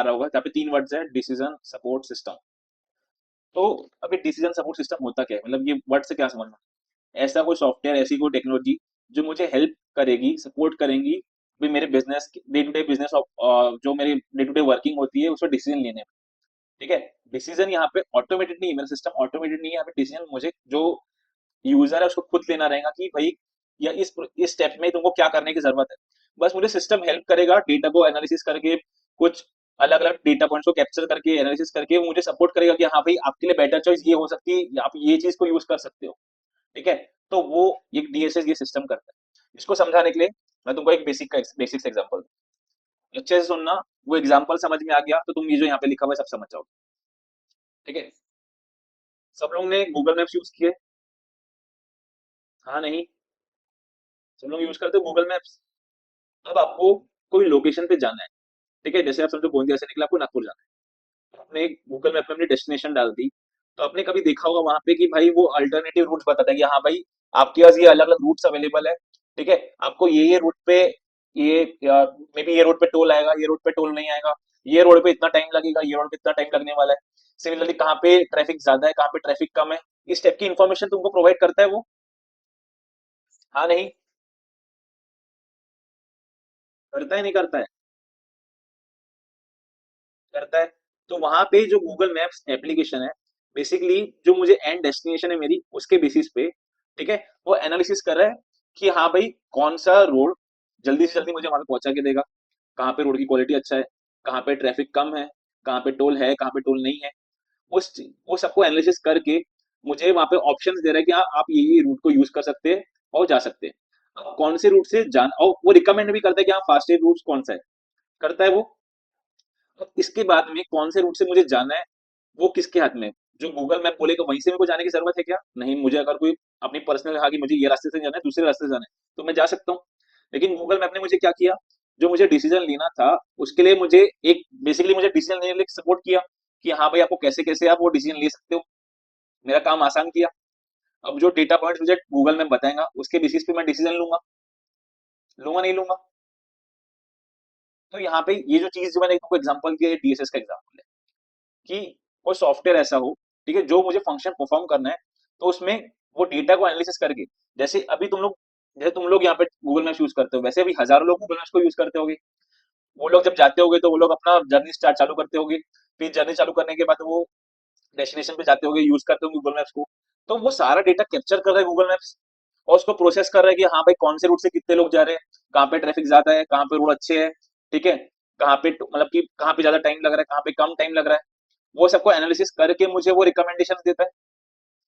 Speaker 1: रहा होगा, यहाँ पे 3 वर्ड्स है, डिसीजन सपोर्ट सिस्टम। तो अभी डिसीजन सपोर्ट सिस्टम होता क्या है, मतलब ये वर्ड से क्या समझना, ऐसा कोई सॉफ्टवेयर, ऐसी कोई टेक्नोलॉजी जो मुझे हेल्प करेगी, सपोर्ट करेंगी भी मेरे business, day to day business, जो मेरी डे टू डे वर्किंग होती है उसमें डिसीजन लेने में। ठीक है, डिसीजन यहाँ पे ऑटोमेटेड नहीं है, मेरा सिस्टम ऑटोमेटेड नहीं है, यहाँ पे डिसीजन मुझे जो यूजर है उसको खुद लेना रहेगा कि भाई या इस स्टेप में तुमको क्या करने की जरूरत है। बस मुझे सिस्टम हेल्प करेगा डेटा को एनालिसिस करके, कुछ अलग अलग डेटा पॉइंट्स को कैप्चर करके एनालिसिस करके, वो मुझे सपोर्ट करेगा कि हाँ भाई आपके लिए बेटर चॉइस ये हो सकती है, या आप ये चीज को यूज कर सकते हो। ठीक है, तो वो एक डीएसएस ये सिस्टम करता है। इसको समझाने के लिए मैं तुमको एक बेसिक एग्जांपल, अच्छे से सुनना, वो एग्जांपल समझ में आ गया तो तुम ये जो यहाँ पे लिखा हुआ है सब समझ जाओगे। ठीक है, सब लोग ने गूगल मैप्स यूज किए? हाँ नहीं? सब लोग यूज करते हो गूगल मैप्स? अब आपको कोई लोकेशन पे जाना है, ठीक है, जैसे आप समझो गोंदिया से निकला, आपको नागपुर जाना है, आपने गूगल मैप में अपनी डेस्टिनेशन डाल दी, तो आपने कभी देखा होगा वहां पे कि भाई वो अल्टरनेटिव रूट्स बताता है कि हाँ भाई आपके पास ये अलग अलग रूट्स अवेलेबल है। ठीक है, आपको ये रूट पे, ये मे बी ये रोड पे टोल आएगा, ये रोड पे टोल नहीं आएगा, ये रोड पे इतना टाइम लगेगा, ये रोड पे इतना टाइम लगने वाला है, सिमिलरली कहाँ पे ट्रैफिक ज्यादा है, कहाँ पे ट्रैफिक कम है, इस टाइप की इन्फॉर्मेशन तुमको प्रोवाइड करता है वो। हाँ नहीं? करता है नहीं करता है? करता है। तो वहां पे जो गूगल मैप्स एप्लीकेशन है, बेसिकली जो मुझे एंड डेस्टिनेशन है मेरी, उसके बेसिस पे, ठीक है, वो एनालिसिस कर रहा है कि हाँ भाई कौन सा रोड जल्दी से जल्दी मुझे वहां पे पहुंचा के देगा, कहाँ पे रोड की क्वालिटी अच्छा है, कहाँ पे ट्रैफिक कम है, कहाँ पे टोल है, कहाँ पे टोल नहीं है, वो सबको एनालिसिस करके मुझे वहां पे ऑप्शंस दे रहा है कि हाँ आप ये रूट को यूज कर सकते हैं और जा सकते हैं। अब कौन से रूट से जान, और वो रिकमेंड भी करता है कि हाँ फास्टेस्ट रूट कौन सा है, करता है वो। अब इसके बाद में कौन से रूट से मुझे जाना है, वो किसके हाथ में है? जो गूगल मैप बोलेगा वहीं से मेरे को जाने की जरूरत है क्या? नहीं, मुझे अगर कोई अपनी पर्सनल कहा कि मुझे ये रास्ते से जाना है, दूसरे रास्ते से जाना है, तो मैं जा सकता हूँ। लेकिन गूगल मैप ने मुझे क्या किया, जो मुझे डिसीजन लेना था उसके लिए मुझे एक बेसिकली मुझे डिसीजन लेने के लिए सपोर्ट किया कि हाँ भाई आपको कैसे कैसे आप वो डिसीजन ले सकते हो, मेरा काम आसान किया। अब जो डेटा पॉइंट्स मुझे गूगल मैप बताएगा उसके बेसिस पे मैं डिसीजन लूंगा, लूंगा नहीं लूंगा? तो यहाँ पे ये जो चीज जो मैंने तुमको एग्जांपल दिया, ये डीएसएस का एग्जांपल है कि कोई सॉफ्टवेयर ऐसा हो, ठीक है, जो मुझे फंक्शन परफॉर्म करना है, तो उसमें वो डेटा को एनालिसिस करके, जैसे अभी तुम लोग, जैसे तुम लोग यहाँ पे गूगल मैप्स यूज करते हो, वैसे अभी हजारों लोग गूगल मैप्स को यूज करते होंगे। वो लोग जब जाते होंगे तो वो लोग अपना जर्नी स्टार्ट चालू करते होंगे, फिर जर्नी चालू करने के बाद वो डेस्टिनेशन पे जाते होंगे, यूज करते होंगे गूगल मैप्स को। तो वो सारा डेटा कैप्चर कर रहा है गूगल मैप्स, और उसको प्रोसेस कर रहा है कि हाँ भाई कौन से रूट से कितने लोग जा रहे हैं, कहाँ पे ट्रैफिक ज्यादा है, कहाँ पे रोड अच्छे है, ठीक है, कहाँ पे मतलब कि कहाँ पे ज्यादा टाइम लग रहा है, कहाँ पे कम टाइम लग रहा है, वो सबको एनालिसिस करके मुझे वो रिकमेंडेशन देता है,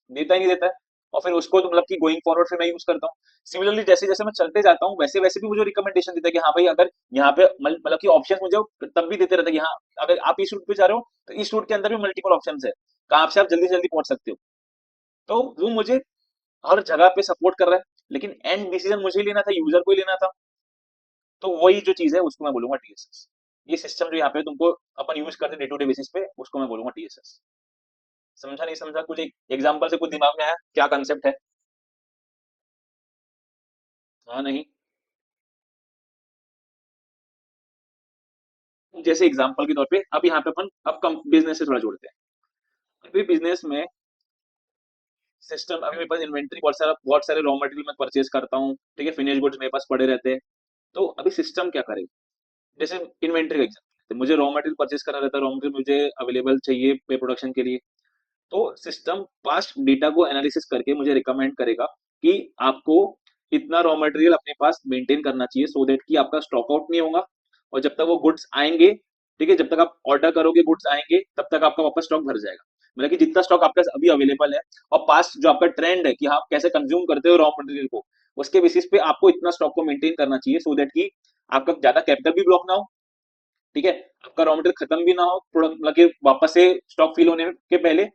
Speaker 1: देता ही नहीं देता है। और फिर उसको तो मतलब कि गोइंग फॉरवर्ड फिर मैं यूज करता हूँ। सिमिलरली जैसे जैसे मैं चलते जाता हूँ वैसे वैसे भी मुझे रिकमेंडेशन देता है कि हाँ भाई अगर यहाँ पे मतलब कि ऑप्शन मुझे तब भी देते रहता है कि हाँ अगर आप इस रूट पे जा रहे हो तो इस रूट के अंदर भी मल्टीपल ऑप्शन है, कहाँ से आप जल्दी से जल्दी पहुंच सकते हो। तो वो मुझे हर जगह पे सपोर्ट कर रहा है, लेकिन एंड डिसीजन मुझे ही लेना था, यूजर को ही लेना था। तो वही जो चीज है उसको मैं बोलूंगा टीएसएस। ये सिस्टम जो यहाँ पे तुमको अपन यूज करते डे टू डे बेसिस पे, उसको मैं बोलूंगा टीएसएस। समझा नहीं समझा? कुछ एक एग्जांपल से कुछ दिमाग में आया क्या कंसेप्ट है? हाँ नहीं? जैसे एग्जांपल के तौर पे अब यहाँ पे अपन अब कम बिजनेस से थोड़ा जोड़ते हैं। अभी बिजनेस में सिस्टम, अभी मेरे पास इन्वेंट्री बहुत सारे रॉ मटेरियल मैं परचेज करता हूँ, ठीक है, फिनिश गुड्स मेरे पास पड़े रहते हैं। तो अभी सिस्टम क्या करेगा, जैसे इन्वेंट्री का एग्जांपल, मुझे रॉ मटेरियल परचेज करना रहता है, रॉ मटेरियल मुझे अवेलेबल चाहिए पे प्रोडक्शन के लिए। तो सिस्टम पास्ट डेटा को एनालिसिस करके मुझे रिकमेंड करेगा कि आपको इतना रॉ मटेरियल अपने पास मेंटेन करना चाहिए, सो दैट कि आपका स्टॉक आउट नहीं होगा, और जब तक वो गुड्स आएंगे, ठीक है, जब तक आप ऑर्डर करोगे गुड्स आएंगे तब तक आपका वापस स्टॉक भर जाएगा। मतलब कि जितना स्टॉक आपके पास अभी अवेलेबल है और पास्ट जो आपका ट्रेंड है कि आप कैसे कंज्यूम करते हो रॉ मटेरियल को, उसके बेसिस पे आपको इतना स्टॉक को मेंटेन करना चाहिए, सो दैट कि आपका ज्यादा कैपिटल भी ब्लॉक ना हो, ठीक है, आपका रॉ मटेरियल खत्म भी ना हो प्रोडक्ट मतलब कि वापस से स्टॉक फिल होने के पहले,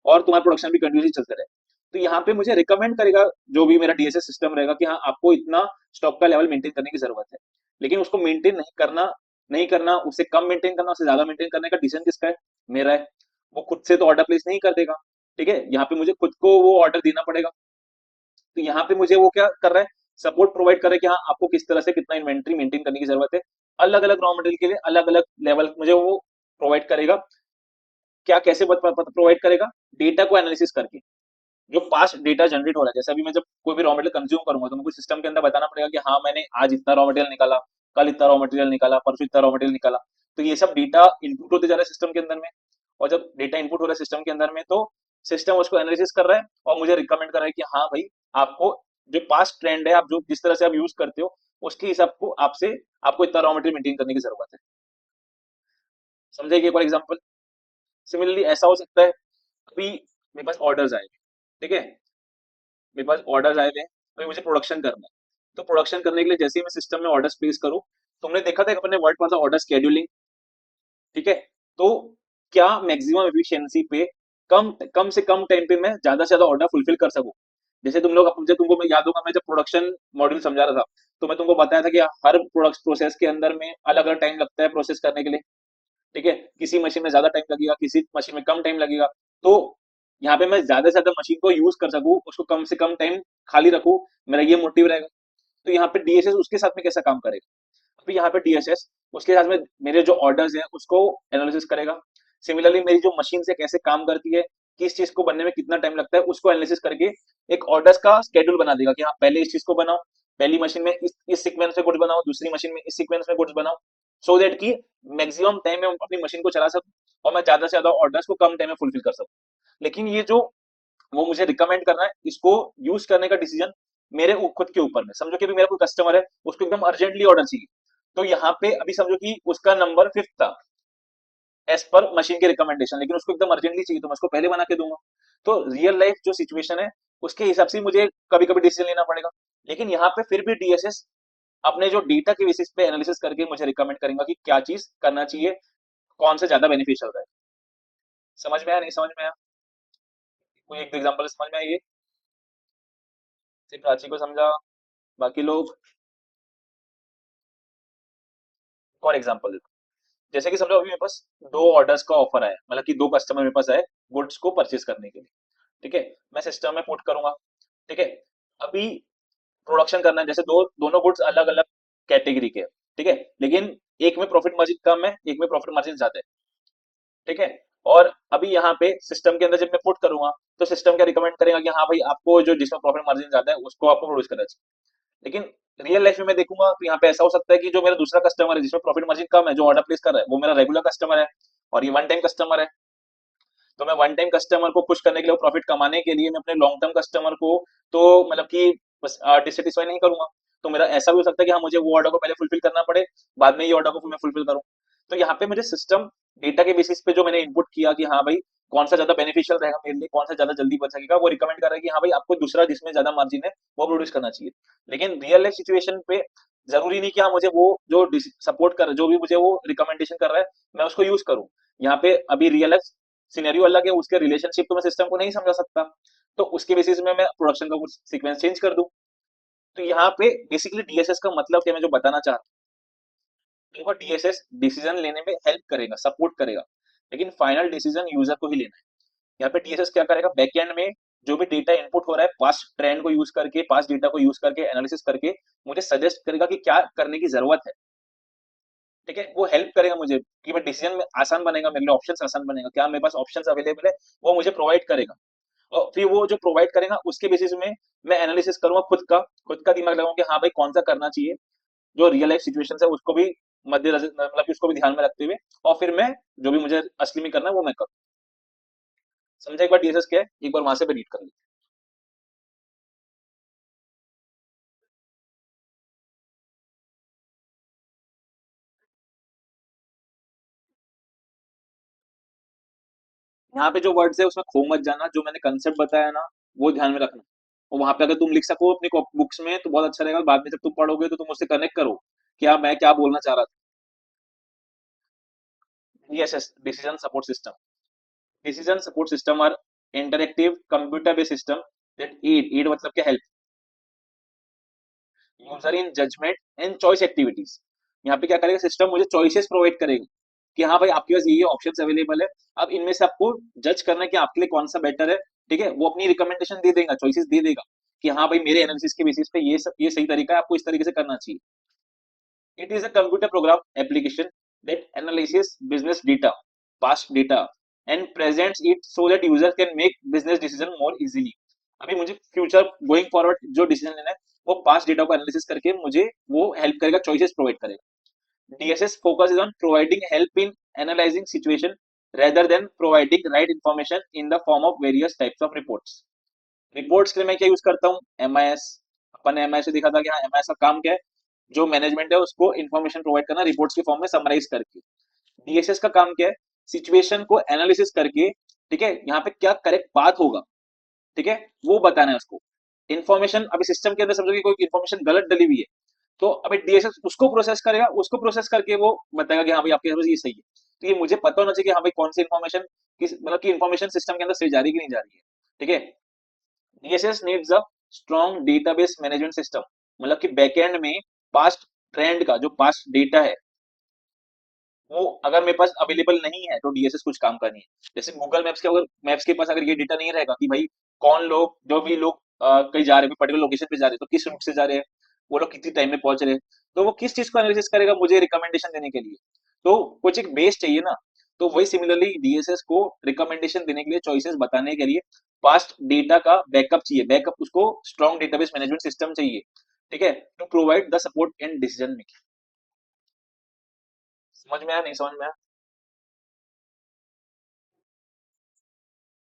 Speaker 1: और तुम्हारा प्रोडक्शन भी कंटिन्यूसली चलता रहे। तो यहाँ पे मुझे रिकमेंड करेगा जो भी मेरा डीएसएस सिस्टम रहेगा कि हाँ आपको इतना स्टॉक का लेवल मेंटेन करने की जरूरत है। लेकिन उसको मेंटेन नहीं करना, उससे कम मेंटेन करना, उससे ज्यादा मेंटेन करने का डिसीजन किसका है? मेरा है। वो खुद से तो ऑर्डर प्लेस नहीं कर देगा, ठीक है, यहाँ पे मुझे खुद को वो ऑर्डर देना पड़ेगा। तो यहाँ पे मुझे वो क्या कर रहा है, सपोर्ट प्रोवाइड कर रहा है कि हाँ आपको किस तरह से कितना इन्वेंट्री मेंटेन करने की जरूरत है, अलग अलग रॉ मटेरियल के लिए अलग अलग लेवल मुझे वो प्रोवाइड करेगा। क्या कैसे प्रोवाइड करेगा? डेटा को एनालिसिस करके, जो पास्ट डेटा जनरेट हो रहा है, जैसे अभी मैं जब कोई भी रॉ मटेरियल कंज्यूम करूंगा तो मुझे सिस्टम के अंदर बताना पड़ेगा कि हाँ मैंने आज इतना रॉ मटेरियल निकाला, कल इतना रॉ मटेरियल निकाला, परसों इतना रॉ मटेरियल निकाला। तो ये सब डेटा इनपुट होते जा रहा है सिस्टम के अंदर में, और जब डेटा इनपुट हो रहा है सिस्टम के अंदर में तो सिस्टम उसको एनालिसिस कर रहा है और मुझे रिकमेंड कर रहा है कि हाँ भाई आपको जो पास्ट ट्रेंड है, आप जो जिस तरह से आप यूज करते हो उसके हिसाब को आपसे आपको इतना रॉ मटेरियल मेंटेन करने की जरूरत है। समझेगी एक और एग्जांपल? सिमिलरली ऐसा हो सकता है, अभी मेरे पास ऑर्डर्स आए, ठीक है, मेरे पास ऑर्डर्स आए हुए हैं, अभी मुझे प्रोडक्शन करना है। तो प्रोडक्शन करने के लिए जैसे ही मैं सिस्टम में ऑर्डर्स प्लेस करूं, तुमने देखा था अपने वर्ड पढ़ा था ऑर्डर शेड्यूलिंग, ठीक है, तो क्या मैक्सिमम एफिशिएंसी पे कम कम से कम टाइम पे मैं ज्यादा से ज्यादा ऑर्डर फुलफिल कर सकूं। जैसे तुम लोग जब तुमको मैं याद होगा, मैं जब प्रोडक्शन मॉड्यूल समझा रहा था तो मैं तुमको बताया था कि हर प्रोडक्ट प्रोसेस के अंदर में अलग अलग टाइम लगता है प्रोसेस करने के लिए, ठीक है, किसी मशीन में ज्यादा टाइम लगेगा, किसी मशीन में कम टाइम लगेगा। तो यहाँ पे मैं ज्यादा से ज्यादा मशीन को यूज कर सकूं, उसको कम से कम टाइम खाली रखूं, मेरा ये मोटिव रहेगा। तो यहाँ पे डीएसएस उसके साथ में कैसा काम करेगा? अभी यहाँ पे डीएसएस उसके साथ में मेरे जो ऑर्डर्स हैं उसको एनालिसिस करेगा। सिमिलरली मेरी जो मशीन से कैसे काम करती है, किस चीज को बनने में कितना टाइम लगता है, उसको एनालिसिस करके एक ऑर्डर्स का स्केड्यूल बना देगा कि हाँ पहले इस चीज को बनाओ, पहली मशीन में इस सीक्वेंस में गुड्स बनाओ, दूसरी मशीन में इस सीक्वेंस में गुड्स बनाओ, सो दैट कि मैक्सिमम टाइम में अपनी मशीन को चला सकूं और मैं ज्यादा से ज्यादा ऑर्डर्स को कम टाइम में फुलफिल कर सकूं। लेकिन ये जो वो मुझे रिकमेंड कर रहा है, इसको यूज करने का डिसीजन मेरे खुद के ऊपर में। समझो कि अभी मेरा कोई कस्टमर है, उसको एकदम अर्जेंटली ऑर्डर चाहिए, तो यहाँ पे अभी समझो कि उसका नंबर 5th था एज पर मशीन के रिकमेंडेशन, लेकिन उसको एकदम अर्जेंटली चाहिए तो मैं उसको पहले बना के दूंगा। तो रियल लाइफ जो सिचुएशन है उसके हिसाब से मुझे कभी कभी डिसीजन लेना पड़ेगा, लेकिन यहाँ पे फिर भी डीएसएस अपने जो डेटा के बेसिस पे एनालिसिस करके मुझे रिकमेंड करेगा कि क्या चीज करना चाहिए, कौन से ज्यादा बेनिफिशियल है। समझ में आया? नहीं समझ में आया? कोई एक एग्जांपल समझ में आई? सिर्फ प्राची को समझा, बाकी लोग? और एग्जांपल देता हूं। जैसे कि समझो अभी मेरे पास दो ऑर्डर्स का ऑफर आया, मतलब कि दो कस्टमर मेरे पास आए गुड्स को परचेज करने के लिए, ठीक है, मैं सिस्टम में पुट करूंगा, ठीक है, अभी प्रोडक्शन करना है, जैसे दोनों गुड्स अलग अलग कैटेगरी के हैं, ठीक है, लेकिन एक में प्रॉफिट मार्जिन कम है, एक में प्रॉफिट मार्जिन ज्यादा है, ठीक है, और अभी यहाँ पे सिस्टम के अंदर जब मैं पुट करूंगा तो सिस्टम क्या रिकमेंड करेगा कि हाँ भाई आपको जो जिसमें प्रॉफिट मार्जिन ज्यादा है उसको आपको प्रोड्यूस करना चाहिए। लेकिन रियल लाइफ में मैं देखूंगा तो यहाँ पे ऐसा हो सकता है कि जो मेरा दूसरा कस्टमर है जिसमें प्रॉफिट मार्जिन कम है, जो ऑर्डर प्लेस कर रहा है, वो मेरा रेगुलर कस्टमर है और ये वन टाइम कस्टमर है। तो मैं वन टाइम कस्टमर को पुश करने के लिए, प्रॉफिट कमाने के लिए मैं अपने लॉन्ग टर्म कस्टमर को तो मतलब कि बस डिससेटिस्फाई नहीं करूंगा। तो मेरा ऐसा भी हो सकता है कि हाँ मुझे वो ऑर्डर को पहले फुलफिल करना पड़े, बाद में ये ऑर्डर को मैं फुलफिल करूं। तो यहाँ पे मुझे सिस्टम डेटा के बेसिस पे जो मैंने इनपुट किया कि हाँ भाई कौन सा ज्यादा बेनिफिशियल रहेगा मेरे लिए, कौन सा ज्यादा जल्दी बच सकेगा, वो रिकमेंड कर रहा है कि हाँ भाई आपको दूसरा जिसमें ज्यादा मार्जिन है वो प्रोड्यूस करना चाहिए। लेकिन रियल लाइफ सिचुएशन पे जरूरी नहीं कि हाँ मुझे वो जो सपोर्ट कर जो भी मुझे वो रिकमेंडेशन कर रहा है मैं उसको यूज करूं। यहाँ पे अभी रियल लाइफ सिनेरियो अलग है, उसके रिलेशनशिप तो मैं सिस्टम को नहीं समझा सकता, तो उसके बेसिस में मैं प्रोडक्शन का कुछ सीक्वेंस चेंज कर दूं। तो यहाँ पे बेसिकली डीएसएस का मतलब क्या मैं जो बताना चाह रहा हूँ, देखो डीएसएस डिसीजन लेने में हेल्प करेगा, सपोर्ट करेगा, लेकिन फाइनल डिसीजन यूजर को ही लेना है। यहाँ पे डीएसएस क्या करेगा, बैकएंड में जो भी डेटा इनपुट हो रहा है पास्ट ट्रेंड को यूज करके, पास्ट डेटा को यूज करके एनालिसिस करके मुझे सजेस्ट करेगा कि क्या करने की जरूरत है, ठीक है, वो हेल्प करेगा मुझे कि मैं डिसीजन में आसान बनेगा, मेरे लिए ऑप्शंस आसान बनेगा, क्या मेरे पास ऑप्शंस अवेलेबल है वो मुझे प्रोवाइड करेगा। और फिर वो जो प्रोवाइड करेगा उसके बेसिस में मैं एनालिसिस करूंगा, खुद का दिमाग लगाऊंगा कि हाँ भाई कौन सा करना चाहिए, जो रियल लाइफ सिचुएशन है उसको भी मध्य मतलब कि उसको भी ध्यान में रखते हुए, और फिर मैं जो भी मुझे असली में करना है वो मैं करूँ। समझा एक बार डीएसएस क्या है? एक बार वहां से भी रीड कर लीजिए। यहाँ पे जो वर्ड्स है उसमें खो मत जाना, जो मैंने कंसेप्ट बताया ना वो ध्यान में रखना, और वहां पे अगर तुम लिख सको अपनी बुक्स में तो बहुत अच्छा रहेगा, बाद में जब तुम पढ़ोगे तो तुम उससे कनेक्ट करो क्या मैं क्या बोलना चाह रहा था। DSS decision support system, decision support system are interactive computer based system that aid मतलब क्या, help user in judgement and choice activities. यहाँ पे क्या करेगा सिस्टम, मुझे चॉइसेस प्रोवाइड करेगा कि हाँ भाई आपके पास ये ऑप्शंस अवेलेबल है, अब इनमें से आपको जज करना है कि आपके लिए कौन सा बेटर है, ठीक है, वो अपनी रिकमेंडेशन दे देगा, चॉइसेस दे देगा कि हाँ भाई मेरे एनालिसिस के बेसिस पे ये सही तरीका है, आपको इस तरीके से करना चाहिए। It is a computer program application that analysis business data, past data, and presents it so that user can make business decision more easily. अभी मुझे फ्यूचर गोइंग फॉरवर्ड जो डिसीजन लेना है वो पास्ट डेटा को एनालिसिस करके मुझे वो हेल्प करेगा, चॉइसेस प्रोवाइड करेगा। DSS focuses on providing help in analyzing situation rather than providing right information in the form of various types of reports. Reports के लिए मैं क्या यूज करता हूँ? MIS। अपन ने MIS से देखा था कि हाँ MIS का काम क्या है, जो मैनेजमेंट है उसको इन्फॉर्मेशन प्रोवाइड करना रिपोर्ट्स के फॉर्म में समराइज करके। DSS का काम क्या है? सिचुएशन को एनालिसिस करके, ठीक है, यहाँ पे क्या करेक्ट पाथ होगा, ठीक है, वो बताना है उसको। इन्फॉर्मेशन अभी सिस्टम के अंदर समझो कि कोई इन्फॉर्मेशन गलत डली हुई है, तो अभी DSS उसको प्रोसेस करेगा, उसको प्रोसेस करके वो बताएगा कि हाँ भाई आपके पास ये सही है। तो ये मुझे पता होना चाहिए कि हाँ भाई कौन सी इन्फॉर्मेशन किस मतलब कि इन्फॉर्मेशन सिस्टम के अंदर सही जा रही है कि नहीं जा रही है, ठीक है। DSS needs a strong database management system, मतलब कि बैकएंड में पास्ट ट्रेंड का जो पास्ट डेटा है वो अगर मेरे पास अवेलेबल नहीं है तो DSS कुछ काम का नहीं है। जैसे गूगल मैप्स के, अगर मैप्स के पास अगर ये डेटा नहीं रहेगा कि भाई कौन लोग, जो भी लोग कहीं जा रहे हैं पर्टिकुलर लोकेशन पे जा रहे हैं, तो किस रूट से जा रहे हैं, वो लोग कितनी टाइम में पहुंच रहे हैं, तो वो किस चीज को एनालिसिस करेगा मुझे रिकमेंडेशन देने के लिए। तो कुछ एक बेस चाहिए ना, तो वही सिमिलरली DSS को रिकमेंडेशन देने के लिए, चॉइसेस बताने के लिए पास्ट डेटा का बैकअप चाहिए, बैकअप उसको स्ट्रॉन्ग डेटाबेस मैनेजमेंट सिस्टम चाहिए, ठीक है, to provide the support in decision making. समझ में आया नहीं समझ में आया?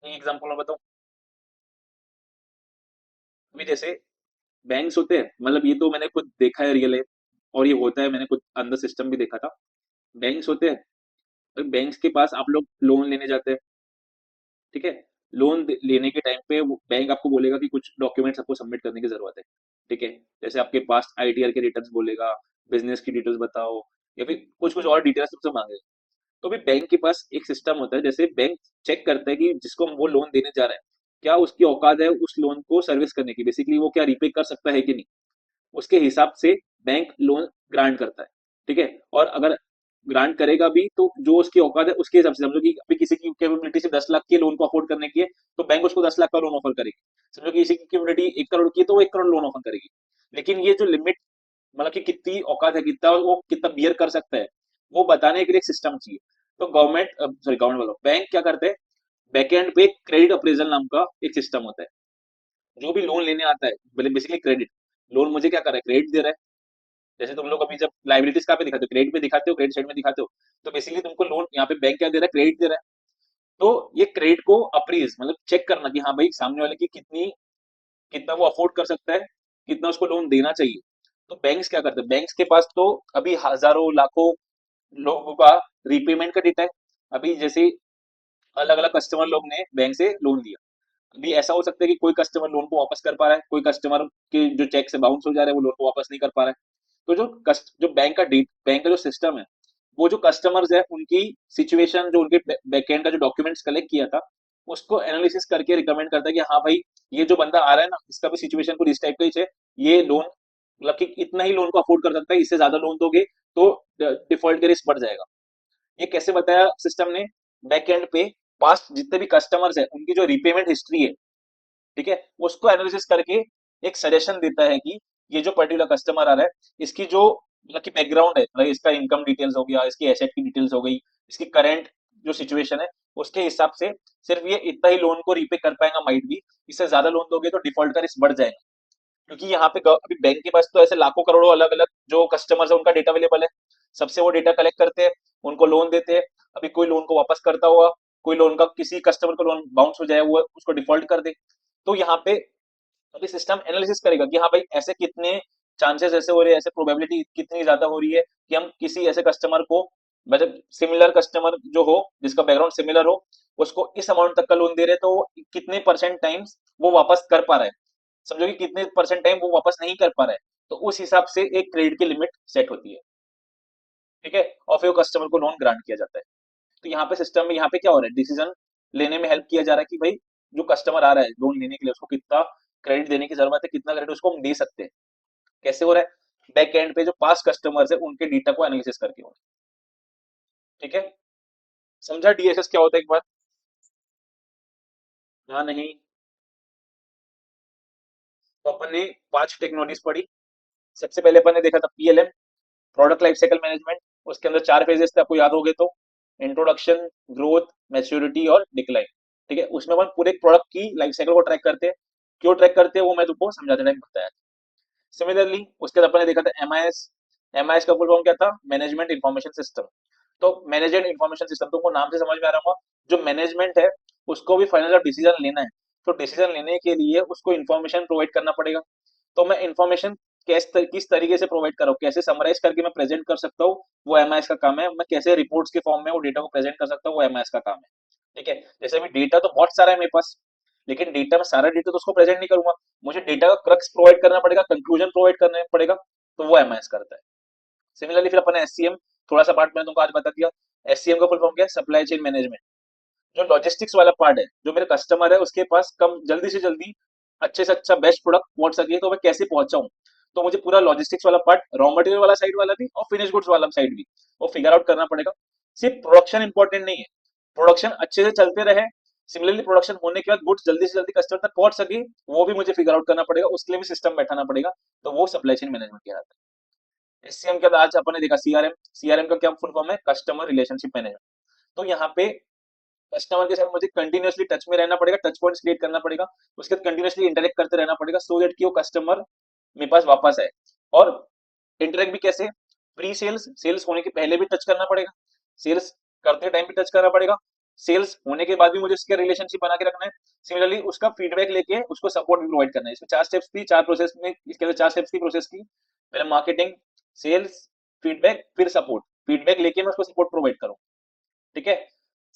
Speaker 1: एग्जाम्पल में बताऊं, अभी जैसे बैंक्स होते हैं, मतलब ये तो मैंने खुद देखा है रियल है, और ये होता है, मैंने खुद अंदर सिस्टम भी देखा था। बैंक्स होते हैं, और बैंक्स के पास आप लोग लोन लेने जाते हैं, ठीक है। लोन लेने के टाइम पे वो बैंक आपको बोलेगा कि कुछ डॉक्यूमेंट्स आपको सबमिट करने की जरूरत है, ठीक है। जैसे आपके पास ITR के रिटर्न्स बोलेगा, बिजनेस की डिटेल्स बताओ, या फिर कुछ कुछ और डिटेल्स तुमसे मांगे। तो भी बैंक के पास एक सिस्टम होता है, जैसे बैंक चेक करता है कि जिसको वो लोन देने जा रहा है क्या उसकी औकात है उस लोन को सर्विस करने की, बेसिकली वो क्या रीपे कर सकता है कि नहीं, उसके हिसाब से बैंक लोन ग्रांट करता है, ठीक है। और अगर ग्रांट करेगा भी तो जो उसकी औकात है उसके हिसाब से, समझो कि अभी किसी की कैपेबिलिटी से 10 लाख के लोन को अफोर्ड करने की है, तो बैंक उसको 10 लाख का लोन ऑफर करेगी। समझो कि किसी की कैपेबिलिटी 1 करोड़ की है तो वो 1 करोड़ लोन ऑफर करेगी। लेकिन ये जो लिमिट, मतलब कि कितनी औकात है, कितना वो कितना बियर कर सकता है, वो बताने के लिए एक सिस्टम चाहिए। तो गवर्नमेंट वाला बैंक क्या करते हैं, बैकएंड पे क्रेडिट अप्रेजल नाम का एक सिस्टम होता है। जो भी लोन लेने आता है, बेसिकली क्रेडिट लोन मुझे क्या कर रहा है, क्रेडिट दे रहा है। जैसे तुम लोग अभी जब लाइबिलिटीज कहाँ पे दिखाते हो, क्रेडिट पे दिखाते हो, क्रेडिट साइड में दिखाते हो, तो बेसिकली तुमको लोन यहाँ पे बैंक क्या दे रहा है, क्रेडिट दे रहा है। तो ये क्रेडिट को अप्रीज मतलब चेक करना कि हाँ भाई सामने वाले की कितना वो अफोर्ड कर सकता है, कितना उसको लोन देना चाहिए। तो बैंक्स क्या करते हैं, बैंक्स के पास तो अभी हजारों लाखों लोगों का रीपेमेंट का डेटा है। अभी जैसे अलग अलग कस्टमर लोग ने बैंक से लोन लिया, अभी ऐसा हो सकता है कि कोई कस्टमर लोन को वापस कर पा रहा है, कोई कस्टमर के जो चेक से बाउंस हो जा रहा है वो लोन को वापस नहीं कर पा रहा है। तो जो बैंक का जो सिस्टम है, वो जो कस्टमर्स है उनकी सिचुएशन, जो उनके बैकएंड का जो डॉक्यूमेंट्स कलेक्ट किया था उसको एनालिसिस करके रिकमेंड करता है कि हाँ भाई ये जो बंदा आ रहा है ना इसका भी सिचुएशन कुछ इस टाइप का ही है, ये लोन मतलब कि इतना ही लोन को अफोर्ड कर सकता है, इससे ज्यादा लोन दोगे तो डिफॉल्ट के रिस्क बढ़ जाएगा। ये कैसे बताया सिस्टम ने, बैकएंड पे पास्ट जितने भी कस्टमर्स है उनकी जो रिपेमेंट हिस्ट्री है, ठीक है, उसको एनालिसिस करके एक सजेशन देता है कि ये जो पर्टिकुलर कस्टमर आ रहा है इसकी जो मतलब कि बैकग्राउंड है, मतलब इसका इनकम डिटेल्स हो गया, इसकी एसेट की डिटेल्स हो गई, इसकी करंट जो सिचुएशन है उसके हिसाब से सिर्फ ये इतना ही लोन को रीपे कर पाएगा, माइट भी इससे ज्यादा लोन दोगे तो डिफॉल्ट का रिस्क बढ़ जाएगा। क्योंकि यहाँ पे अभी बैंक के पास तो ऐसे लाखों करोड़ों अलग अलग जो कस्टमर्स है उनका डेटा अवेलेबल है, सबसे वो डेटा कलेक्ट करते हैं, उनको लोन देते हैं। अभी कोई लोन को वापस करता हुआ, कोई लोन का किसी कस्टमर को लोन बाउंस हो जाए वो उसको डिफॉल्ट कर दे, तो यहाँ पे अभी सिस्टम एनालिसिस करेगा कि हाँ भाई ऐसे कितने चांसेस ऐसे हो रहे हैं, ऐसे प्रोबेबिलिटी कितनी ज्यादा हो रही है कि हम किसी ऐसे कस्टमर को, मतलब सिमिलर कस्टमर जो हो जिसका बैकग्राउंड सिमिलर हो उसको इस अमाउंट तक का लोन दे रहे, तो वो कितने परसेंट टाइम्स वो वापस कर पा रहा है, समझो कि कितने परसेंट टाइम वो वापस नहीं कर पा रहा है, तो उस हिसाब से एक क्रेडिट की लिमिट सेट होती है, ठीक है, और फिर कस्टमर को लोन ग्रांट किया जाता है। तो यहाँ पे सिस्टम में यहाँ पे क्या हो रहा है, डिसीजन लेने में हेल्प किया जा रहा है कि भाई जो कस्टमर आ रहा है लोन लेने के लिए उसको कितना क्रेडिट देने की जरूरत है, कितना क्रेडिट उसको हम दे सकते हैं। कैसे हो रहा है, बैक एंड पे जो पास कस्टमर्स है उनके डेटा को एनालिसिस करके हो रहा है, ठीक है। समझा DSS क्या होता है एक बार? हाँ नहीं? तो अपन ने 5 टेक्नोलॉजीज पढ़ी। सबसे पहले अपन ने देखा था PLM, product life cycle management. उसके अंदर 4 फेजेस थे, आपको याद हो गए तो, इंट्रोडक्शन, ग्रोथ, मैच्योरिटी और डिक्लाइन, ठीक है। उसमें अपन पूरे प्रोडक्ट की लाइफ साइकिल को ट्रैक करते हैं क्यों ट्रैक करते हैं वो मैं तुमको समझाते टाइम बताया। सिमिलरली उसके बाद अपन ने देखा था एमआईएस। एमआईएस का फुल फॉर्म क्या था? Management information system. तो मैनेजमेंट इंफॉर्मेशन सिस्टम तुमको नाम से समझ में आ रहा होगा, जो मैनेजमेंट है उसको भी फाइनल डिसीजन लेना है, तो डिसीजन लेने के लिए उसको इन्फॉर्मेशन प्रोवाइड करना पड़ेगा। तो मैं इन्फॉर्मेशन किस तरीके से प्रोवाइड कर रहा हूँ, कैसे समराइज करके मैं प्रेजेंट कर सकता हूँ, वो एमआईएस का काम है। मैं कैसे रिपोर्ट्स के फॉर्म में वो डेटा को प्रेजेंट कर सकता हूँ, वो एमआईएस का काम है। ठीक है, जैसे अभी डेटा तो बहुत सारा है मेरे पास, लेकिन डेटा में सारा डेटा तो उसको प्रेजेंट नहीं करूंगा, मुझे डेटा का क्रक्स प्रोवाइड करना पड़ेगा, कंक्लूजन प्रोवाइड करना पड़ेगा, तो वो एमआईएस करता है। सिमिलरली फिर अपन एससीएम, थोड़ा सा पार्ट मैंने तुमको आज बता दिया। एससीएम का फुल फॉर्म क्या है? Supply chain management. जो लॉजिस्टिक्स वाला पार्ट है, जो मेरे कस्टमर है उसके पास कम जल्दी से जल्दी अच्छे से अच्छा बेस्ट प्रोडक्ट पहुंच सके, तो मैं कैसे पहुंचाऊं, तो मुझे पूरा लॉजिस्टिक्स वाला पार्ट, रॉ मटेरियल वाला साइड वाला भी और फिनिश गुड्स वाला साइड भी वो फिगर आउट करना पड़ेगा। सिर्फ प्रोडक्शन इंपॉर्टेंट नहीं है, प्रोडक्शन अच्छे से चलते रहे, सिमिलरली प्रोडक्शन होने के बाद गुड्स जल्दी से जल्दी कस्टमर तक पहुंच सके, वो भी मुझे फिगर आउट करना पड़ेगा, उसके लिए भी सिस्टम बैठाना पड़ेगा, तो वो सप्लाई चेन मैनेजमेंट कहलाता है। एससीएम के बाद आज अपन ने देखा सीआरएम। सीआरएम का क्या फुल फॉर्म है? Customer relationship management. तो यहाँ पे कस्टमर के साथ मुझे कंटिन्यूअसली टच में रहना पड़ेगा, टच पॉइंट्स क्रिएट करना पड़ेगा, उसके बाद कंटिन्यूअसली इंटरेक्ट करते रहना पड़ेगा, सो दैट कि वो कस्टमर मेरे पास वापस आए। और इंटरेक्ट भी कैसे? प्री सेल्स, सेल्स होने के पहले भी टच करना पड़ेगा, सेल्स करते टाइम भी टच करना पड़ेगा, सेल्स होने के बाद भी मुझे उसके रिलेशनशिप बना के रखना है। सिमिलरली उसका फीडबैक लेके उसको सपोर्ट भी प्रोवाइड करना है। इसमें 4 स्टेप्स थी, 4 प्रोसेस में, इसके अंदर 4 स्टेप्स की प्रोसेस की। पहले मार्केटिंग, सेल्स, फीडबैक, फिर सपोर्ट। फीडबैक लेके मैं उसको सपोर्ट प्रोवाइड करूँ। ठीक है,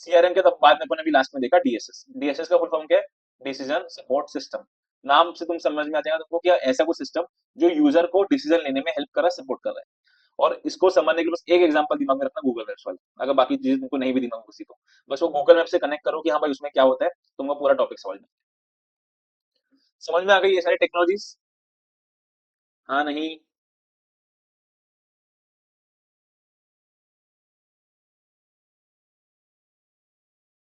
Speaker 1: सीआरएम के तब बाद में अपन अभी लास्ट में देखा डीएसएस। डीएसएस का फुल फॉर्म क्या है? Decision support system. नाम से तुम समझ में आ जाएगा तुमको, क्या ऐसा कोई सिस्टम जो यूजर को डिसीजन लेने में हेल्प कर रहा है, सपोर्ट कर रहा है। और इसको समझने के लिए बस एक एग्जांपल दिमाग में रखना, गूगल मैप्स वाला। अगर बाकी चीजें तुमको नहीं भी दिमाग में घुसी तो बस वो गूगल मैप से कनेक्ट करो कि हाँ भाई उसमें क्या होता है, तुमको पूरा टॉपिक समझ में आ गई ये सारी टेक्नोलॉजीज? हाँ नहीं?